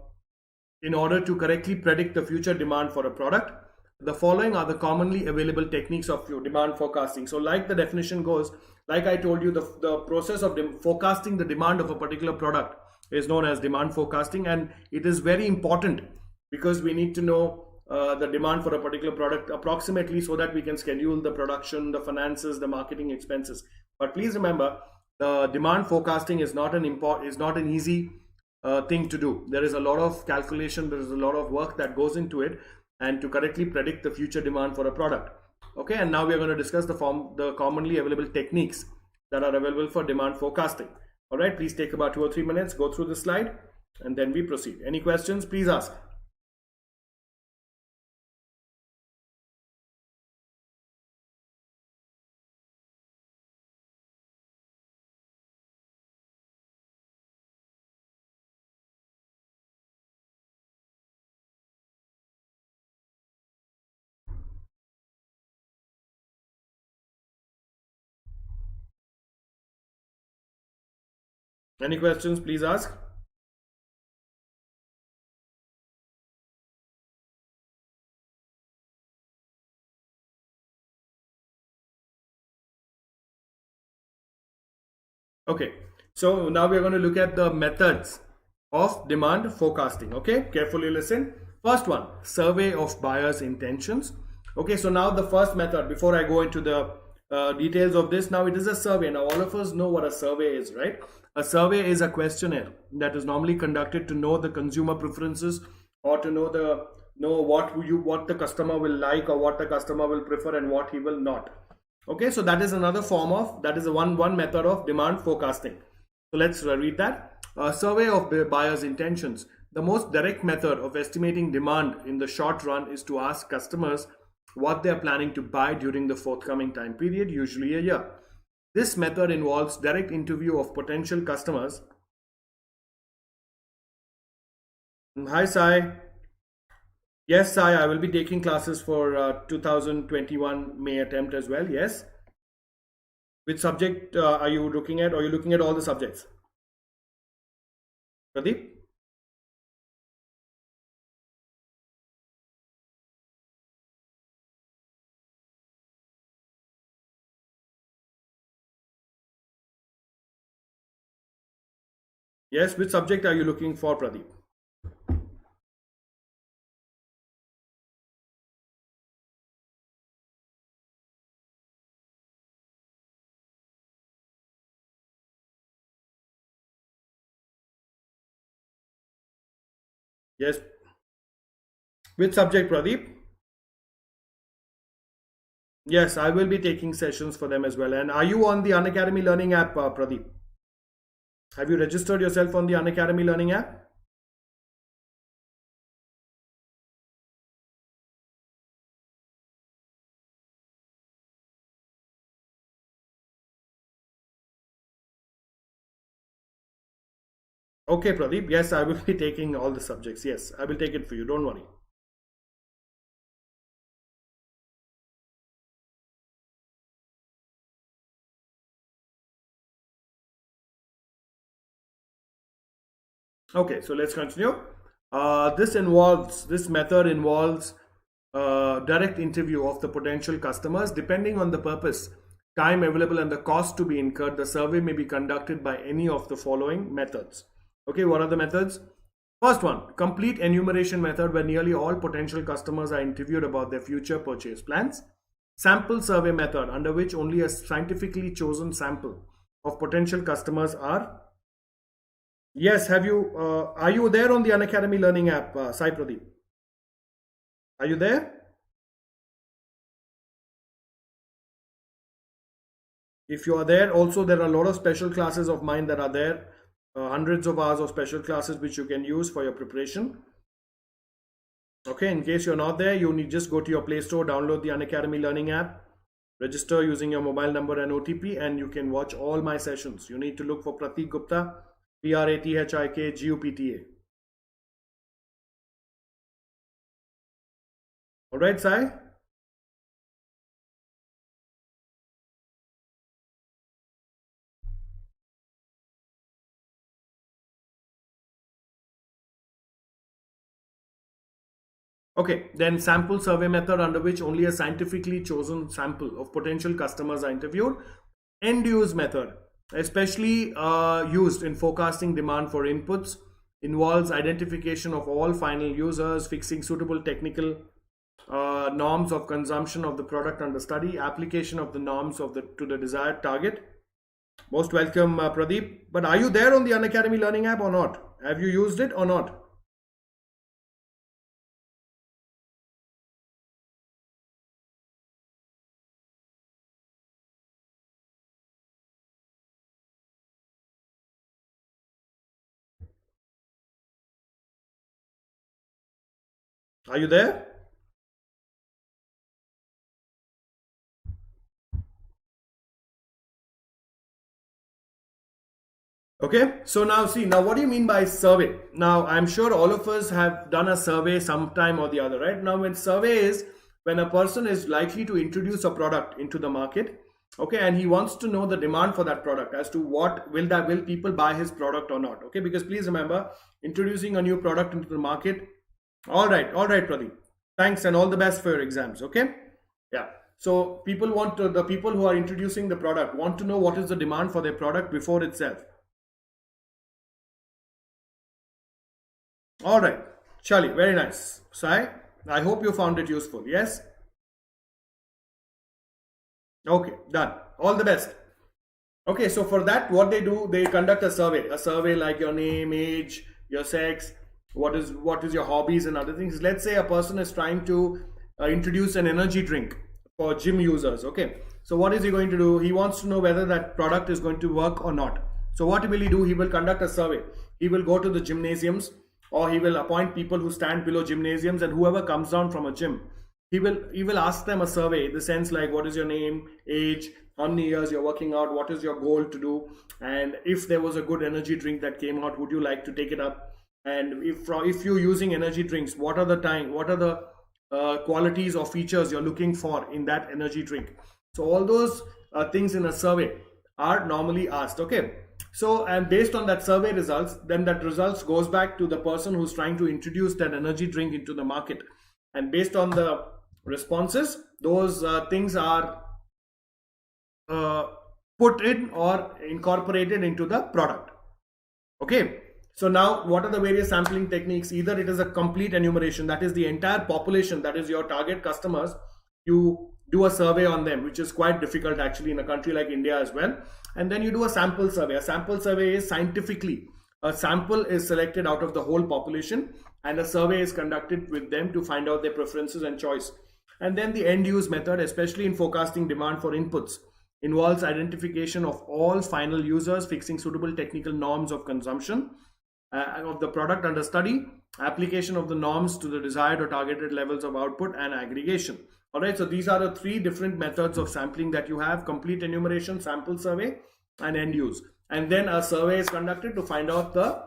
A: in order to correctly predict the future demand for a product. The following are the commonly available techniques of demand forecasting. So like the definition goes, like I told you, the process of forecasting the demand of a particular product is known as demand forecasting, and it is very important because we need to know the demand for a particular product approximately so that we can schedule the production, the finances, the marketing expenses. But please remember, the demand forecasting is not an easy thing to do. There is a lot of calculation, there is a lot of work that goes into it, and to correctly predict the future demand for a product. Okay, and now we are going to discuss the commonly available techniques that are available for demand forecasting. All right, please take about 2 or 3 minutes, go through the slide, and then we proceed. Any questions, please ask. Any questions, please ask. Okay, so now we are going to look at the methods of demand forecasting. Okay, carefully listen. First one, survey of buyers' intentions. Okay, so now the first method, before I go into the details of this, now it is a survey. Now all of us know what a survey is, right? A survey is a questionnaire that is normally conducted to know the consumer preferences or to know what the customer will like or what the customer will prefer and what he will not. Okay, so that is another form of, that is a one method of demand forecasting. So let's read that. A survey of buyers' intentions. The most direct method of estimating demand in the short run is to ask customers what they are planning to buy during the forthcoming time period, usually a year. This method involves direct interview of potential customers. Hi Sai. Yes, Sai, I will be taking classes for 2021 May attempt as well. Yes. Which subject are you looking at? Or are you looking at all the subjects? Pradeep? Yes, which subject are you looking for, Pradeep? Yes. Which subject, Pradeep? Yes, I will be taking sessions for them as well. And are you on the Unacademy Learning app, Pradeep? Have you registered yourself on the Unacademy Learning app? Okay, Pradeep. Yes, I will be taking all the subjects. Yes, I will take it for you. Don't worry. Okay, so let's continue. This method involves direct interview of the potential customers. Depending on the purpose, time available, and the cost to be incurred, the survey may be conducted by any of the following methods. Okay, what are the methods? First one, complete enumeration method, where nearly all potential customers are interviewed about their future purchase plans. Sample survey method, under which only a scientifically chosen sample of potential customers are. Yes, are you there on the Unacademy Learning app, Sai Pradeep? Are you there? If you are there, also there are a lot of special classes of mine that are there, hundreds of hours of special classes which you can use for your preparation. Okay, in case you're not there, you need just go to your Play Store, download the Unacademy Learning app, register using your mobile number and OTP, and you can watch all my sessions. You need to look for Prathik Gupta, Prathik Gupta. All right, Sai? Okay, then sample survey method, under which only a scientifically chosen sample of potential customers are interviewed. End use method, especially used in forecasting demand for inputs, involves identification of all final users, fixing suitable technical norms of consumption of the product under study, application of the norms of to the desired target. Most welcome, Pradeep. But are you there on the Unacademy Learning app or not? Have you used it or not? Are you there? Okay, so now see, now what do you mean by survey? Now, I'm sure all of us have done a survey sometime or the other, right? Now, when survey is when a person is likely to introduce a product into the market, okay, and he wants to know the demand for that product as to what will people buy his product or not, okay? Because please remember, introducing a new product into the market. All right, Pradeep. Thanks and all the best for your exams, okay? Yeah. So the people who are introducing the product want to know what is the demand for their product before itself. All right, Charlie, very nice. Sai, I hope you found it useful. Yes? Okay, done. All the best. Okay, so for that, what they do, they conduct a survey like your name, age, your sex, what is your hobbies and other things. Let's say a person is trying to introduce an energy drink for gym users. Okay, so what is he going to do? He wants to know whether that product is going to work or not. So what will he do? He will conduct a survey. He will go to the gymnasiums, or he will appoint people who stand below gymnasiums, and whoever comes down from a gym, he will ask them a survey in the sense like, what is your name, age, how many years you're working out, what is your goal to do, and if there was a good energy drink that came out, would you like to take it up? And if you're using energy drinks, what are the qualities or features you're looking for in that energy drink? So all those things in a survey are normally asked. Okay, so and based on that survey results, then that results goes back to the person who's trying to introduce that energy drink into the market, and based on the responses, those things are put in or incorporated into the product. Okay, so now what are the various sampling techniques? Either it is a complete enumeration, that is the entire population, that is your target customers, you do a survey on them, which is quite difficult actually in a country like India as well. And then you do a sample survey. A sample survey is scientifically, a sample is selected out of the whole population, and a survey is conducted with them to find out their preferences and choice. And then the end use method, especially in forecasting demand for inputs, involves identification of all final users, fixing suitable technical norms of consumption of the product under study, application of the norms to the desired or targeted levels of output, and aggregation. All right, so these are the three different methods of sampling that you have: complete enumeration, sample survey, and end use. And then a survey is conducted to find out the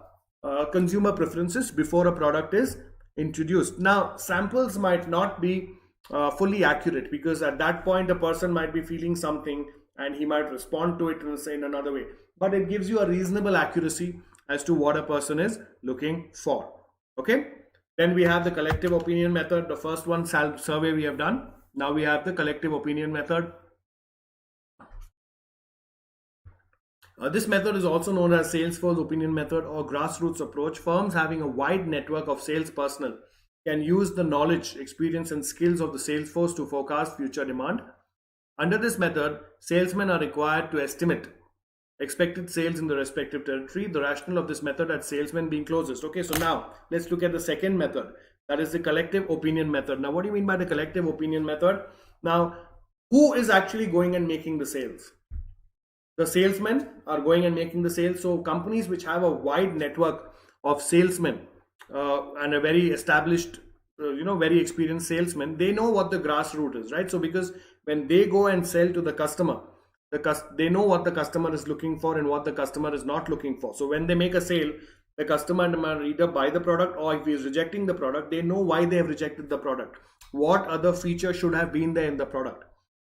A: consumer preferences before a product is introduced. Now, samples might not be fully accurate, because at that point a person might be feeling something and he might respond to it in another way, but it gives you a reasonable accuracy as to what a person is looking for. Okay. Then we have the collective opinion method. The first one survey we have done. Now we have the collective opinion method. This method is also known as Salesforce opinion method or grassroots approach. Firms having a wide network of sales personnel can use the knowledge, experience, and skills of the sales force to forecast future demand. Under this method, salesmen are required to estimate expected sales in the respective territory. The rationale of this method at salesmen being closest. Okay, so now let's look at the second method, that is the collective opinion method. Now, what do you mean by the collective opinion method? Now, who is actually going and making the sales? The salesmen are going and making the sales. So companies which have a wide network of salesmen and a very established very experienced salesmen, they know what the grassroots is, right? So because when they go and sell to the customer, they know what the customer is looking for and what the customer is not looking for. So when they make a sale, the customer might either buy the product, or if he is rejecting the product, they know why they have rejected the product, what other feature should have been there in the product.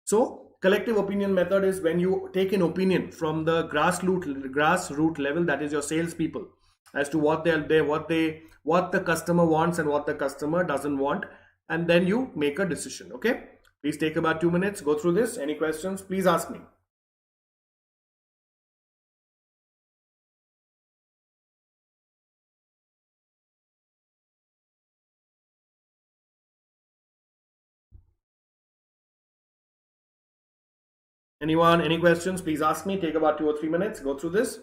A: So collective opinion method is when you take an opinion from the grassroots level, that is your salespeople, as to what the customer wants and what the customer doesn't want, and then you make a decision. Okay, please take about 2 minutes, go through this. Any questions, please ask me. Anyone, any questions, please ask me. Take about 2 or 3 minutes, go through this.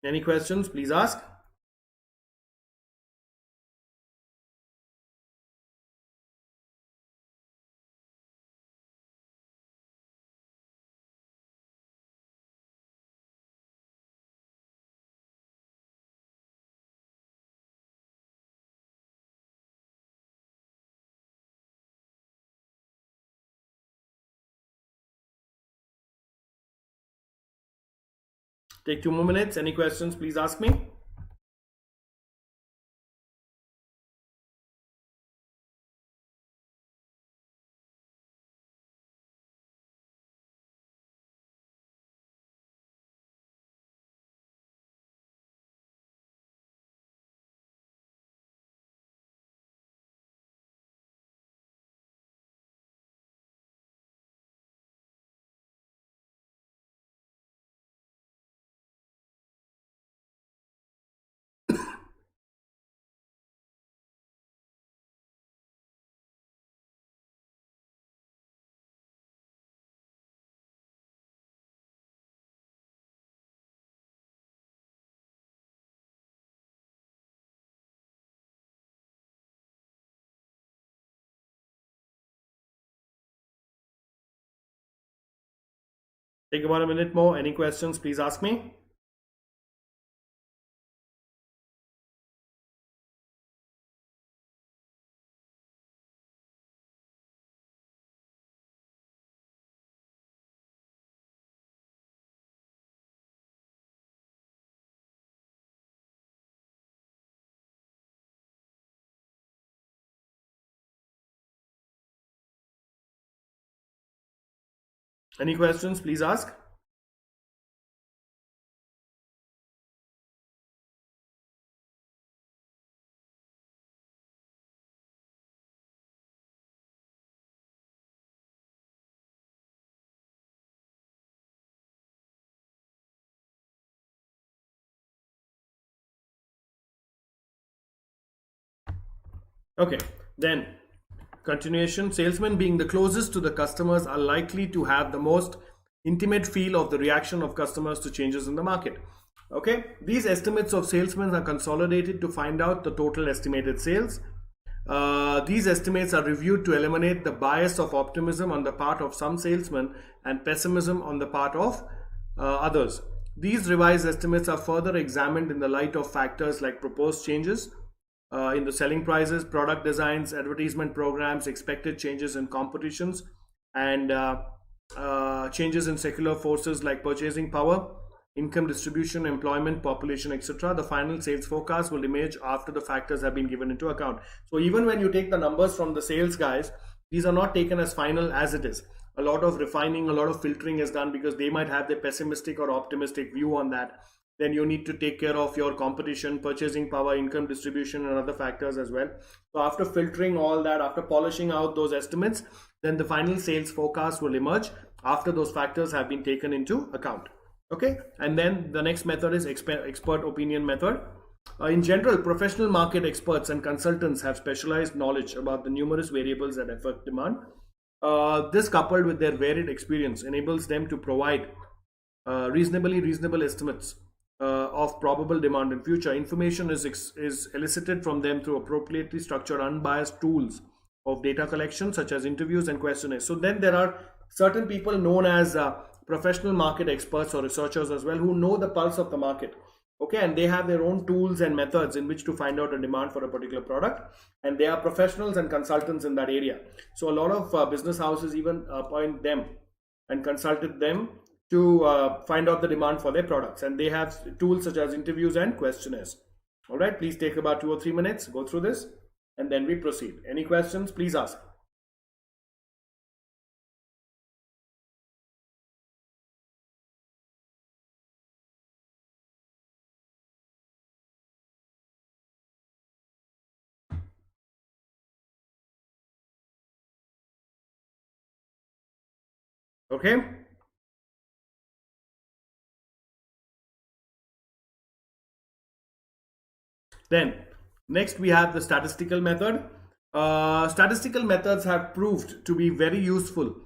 A: Any questions, please ask. Take 2 more minutes. Any questions, please ask me. Take about a minute more. Any questions, please ask me. Any questions, please ask. Okay, then continuation. Salesmen being the closest to the customers are likely to have the most intimate feel of the reaction of customers to changes in the market. Okay, these estimates of salesmen are consolidated to find out the total estimated sales. These estimates are reviewed to eliminate the bias of optimism on the part of some salesmen and pessimism on the part of others. These revised estimates are further examined in the light of factors like proposed changes in the selling prices, product designs, advertisement programs, expected changes in competitions, and changes in secular forces like purchasing power, income distribution, employment, population, etc. The final sales forecast will emerge after the factors have been given into account. So even when you take the numbers from the sales guys, these are not taken as final as it is. A lot of refining, a lot of filtering is done because they might have their pessimistic or optimistic view on that. Then you need to take care of your competition, purchasing power, income distribution, and other factors as well. So after filtering all that, after polishing out those estimates, then the final sales forecast will emerge after those factors have been taken into account. Okay, and then the next method is expert opinion method. In general, professional market experts and consultants have specialized knowledge about the numerous variables that affect demand. This, coupled with their varied experience, enables them to provide reasonable estimates of probable demand in future. Information is elicited from them through appropriately structured, unbiased tools of data collection, such as interviews and questionnaires. So then there are certain people known as professional market experts or researchers as well, who know the pulse of the market. Okay, and they have their own tools and methods in which to find out a demand for a particular product, and they are professionals and consultants in that area. So a lot of business houses even appoint them and consulted them to find out the demand for their products, and they have tools such as interviews and questionnaires. All right, please take about 2 or 3 minutes, go through this, and then we proceed. Any questions, please ask. Okay. Then next we have the statistical method. Statistical methods have proved to be very useful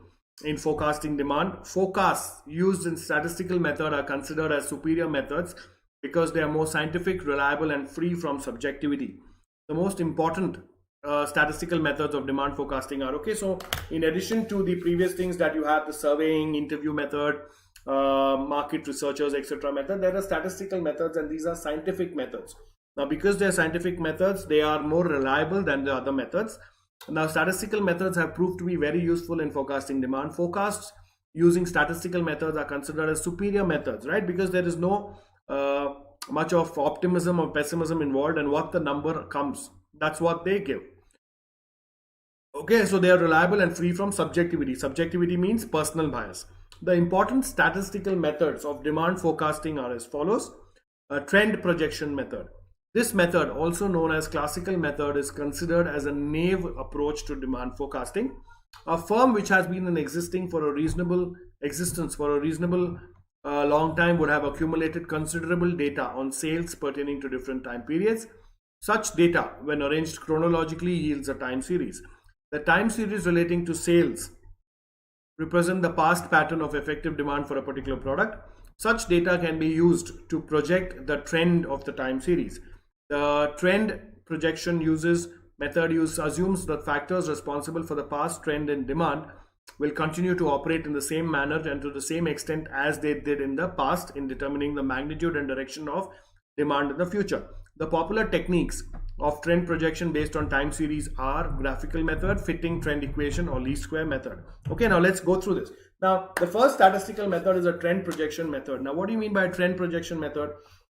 A: in forecasting demand. Forecasts used in statistical method are considered as superior methods because they are more scientific, reliable, and free from subjectivity. The most important statistical methods of demand forecasting are, okay, so in addition to the previous things that you have, the surveying, interview method, market researchers, etc. method, there are statistical methods, and these are scientific methods. Now, because they are scientific methods, they are more reliable than the other methods. Now, statistical methods have proved to be very useful in forecasting demand. Forecasts using statistical methods are considered as superior methods, right? Because there is no much of optimism or pessimism involved, and what the number comes, that's what they give. Okay, so they are reliable and free from subjectivity. Subjectivity means personal bias. The important statistical methods of demand forecasting are as follows. A trend projection method. This method, also known as classical method, is considered as a naive approach to demand forecasting. A firm which has been in existence for a reasonable long time would have accumulated considerable data on sales pertaining to different time periods. Such data, when arranged chronologically, yields a time series. The time series relating to sales represent the past pattern of effective demand for a particular product. Such data can be used to project the trend of the time series. The trend projection method assumes that factors responsible for the past trend in demand will continue to operate in the same manner and to the same extent as they did in the past in determining the magnitude and direction of demand in the future. The popular techniques of trend projection based on time series are graphical method, fitting trend equation, or least square method. Okay, now let's go through this. Now, the first statistical method is a trend projection method. Now, what do you mean by a trend projection method?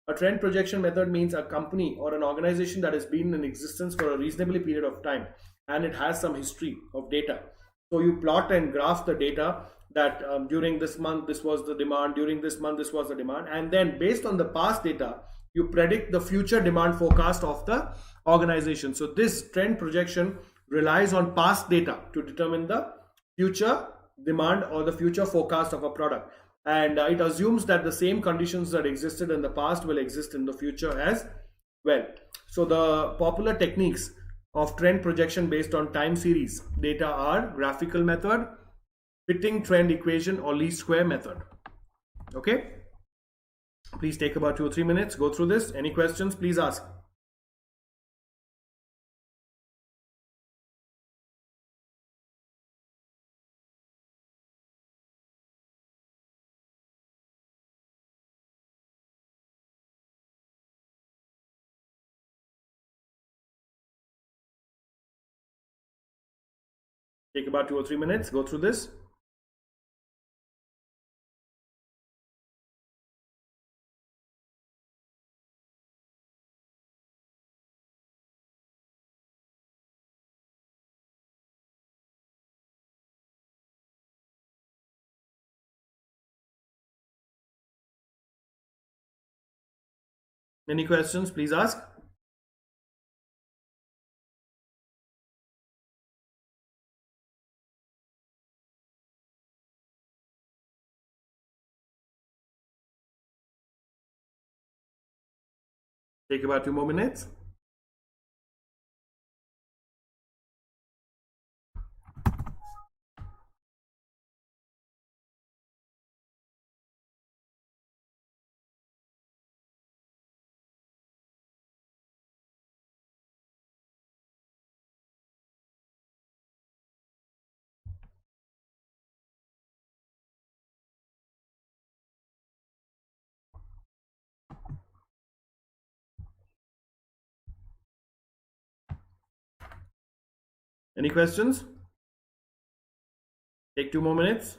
A: A trend projection method means a company or an organization that has been in existence for a reasonable period of time and it has some history of data. So you plot and graph the data that during this month this was the demand, during this month this was the demand, and then based on the past data you predict the future demand forecast of the organization. So this trend projection relies on past data to determine the future demand or the future forecast of a product, and it assumes that the same conditions that existed in the past will exist in the future as well. So the popular techniques of trend projection based on time series data are graphical method, fitting trend equation, or least square method. Okay, please take about 2 or 3 minutes, go through this. Any questions, please ask. Take about 2 or 3 minutes, go through this. Any questions? Please ask. Take about 2 more minutes. Any questions? Take 2 more minutes.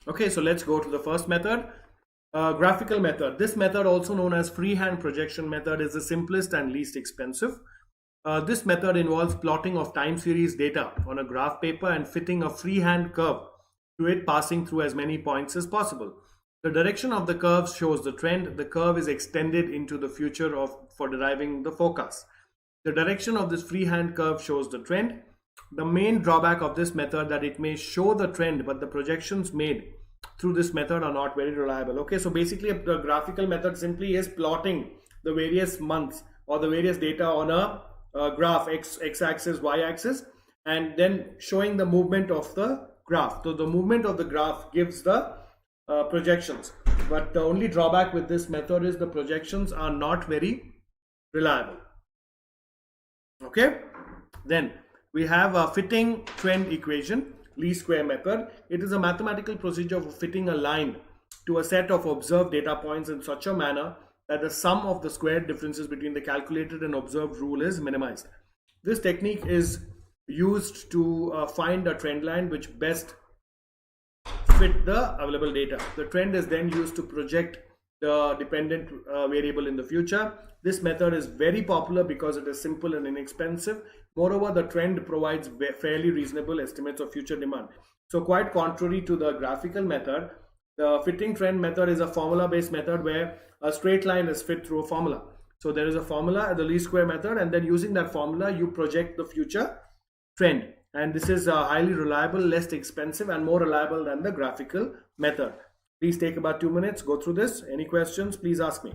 A: Okay, so let's go to the first method. Graphical method. This method, also known as freehand projection method, is the simplest and least expensive. This method involves plotting of time series data on a graph paper and fitting a freehand curve to it, passing through as many points as possible. The direction of the curve shows the trend. The curve is extended into the future for deriving the forecast. The direction of this freehand curve shows the trend. The main drawback of this method that it may show the trend, but the projections made through this method are not very reliable. Okay, so basically the graphical method simply is plotting the various months or the various data on a graph, x-axis, y-axis, and then showing the movement of the graph. So the movement of the graph gives the projections, but the only drawback with this method is the projections are not very reliable. Okay, then we have a fitting trend equation, least square method. It is a mathematical procedure for fitting a line to a set of observed data points in such a manner that the sum of the squared differences between the calculated and observed rule is minimized. This technique is used to find a trend line which best fit the available data. The trend is then used to project the dependent variable in the future. This method is very popular because it is simple and inexpensive. Moreover, the trend provides fairly reasonable estimates of future demand. So quite contrary to the graphical method, the fitting trend method is a formula based method where a straight line is fit through a formula. So there is a formula, the least square method, and then using that formula you project the future trend, and this is highly reliable, less expensive, and more reliable than the graphical method. Please take about 2 minutes, go through this. Any questions, please ask me.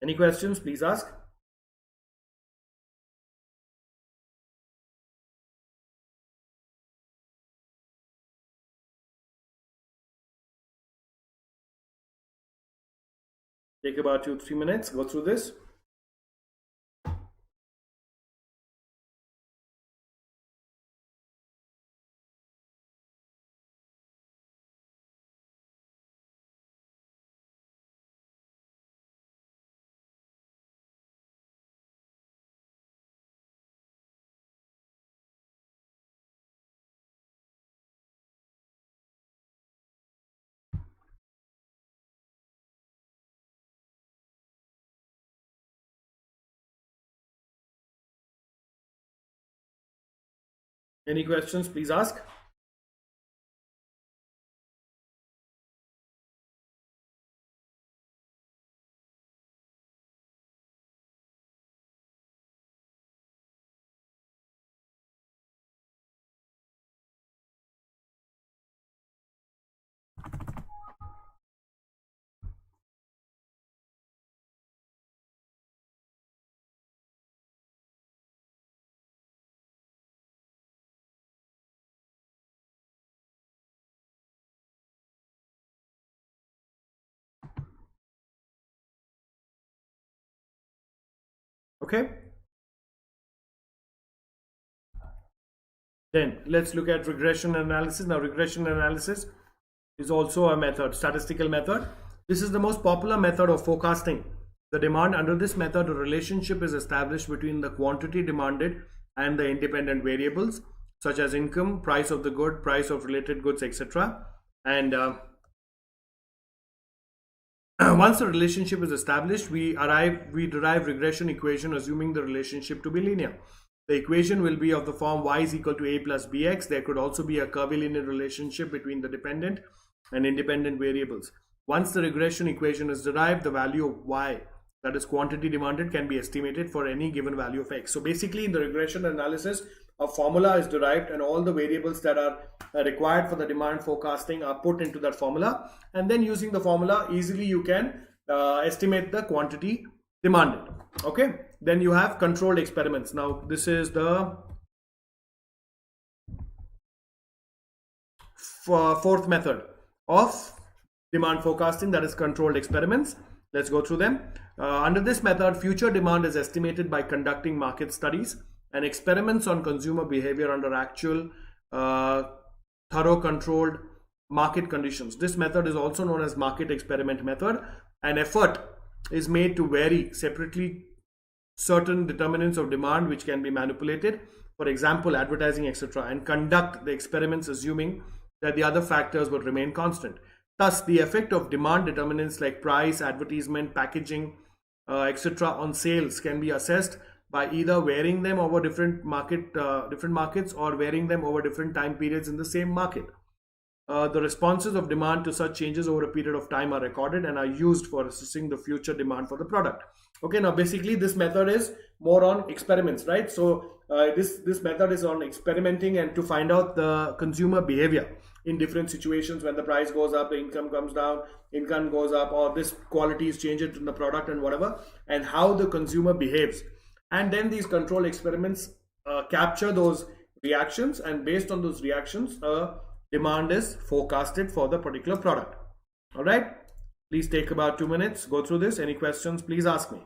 A: Any questions, please ask. Take about 2-3 minutes, go through this. Any questions, please ask. Okay. Then let's look at regression analysis. Now, regression analysis is also a method, statistical method. This is the most popular method of forecasting the demand. Under this method, a relationship is established between the quantity demanded and the independent variables such as income, price of the good, price of related goods, etc. And once the relationship is established, we derive regression equation assuming the relationship to be linear. The equation will be of the form y is equal to a plus bx. There could also be a curvilinear relationship between the dependent and independent variables. Once the regression equation is derived, the value of y, that is quantity demanded, can be estimated for any given value of x. So basically in the regression analysis, a formula is derived and all the variables that are required for the demand forecasting are put into that formula, and then using the formula easily you can estimate the quantity demanded. Okay, then you have controlled experiments. Now this is the fourth method of demand forecasting, that is controlled experiments. Let's go through them. Under this method, future demand is estimated by conducting market studies and experiments on consumer behavior under actual thorough controlled market conditions. This method is also known as market experiment method. An effort is made to vary separately certain determinants of demand which can be manipulated, for example advertising, etc., and conduct the experiments assuming that the other factors would remain constant. Thus, the effect of demand determinants like price, advertisement, packaging, etc. on sales can be assessed by either varying them over different markets or varying them over different time periods in the same market. The responses of demand to such changes over a period of time are recorded and are used for assessing the future demand for the product. Okay, now basically this method is more on experiments, right? So this method is on experimenting and to find out the consumer behavior in different situations. When the price goes up, the income comes down, income goes up, or this quality is changed in the product and whatever, and how the consumer behaves. And then these control experiments capture those reactions, and based on those reactions, demand is forecasted for the particular product. All right, please take about 2 minutes, go through this. Any questions, please ask me.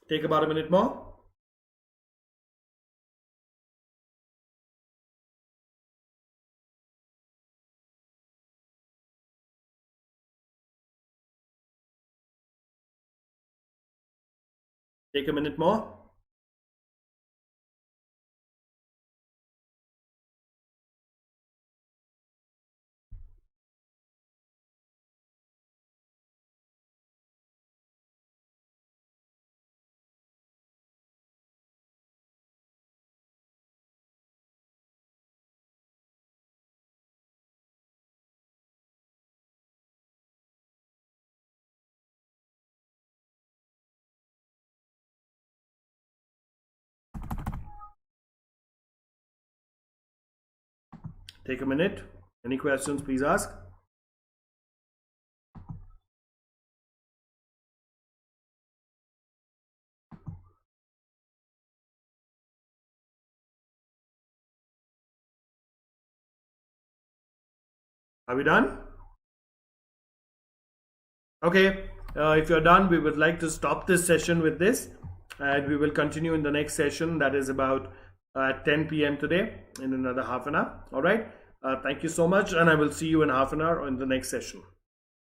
A: Take about a minute more. Take a minute more. Take a minute. Any questions, please ask. Are we done? Okay, if you're done, we would like to stop this session with this, and we will continue in the next session, that is about 10 p.m. today, in another half an hour. All right, thank you so much, and I will see you in half an hour in the next session.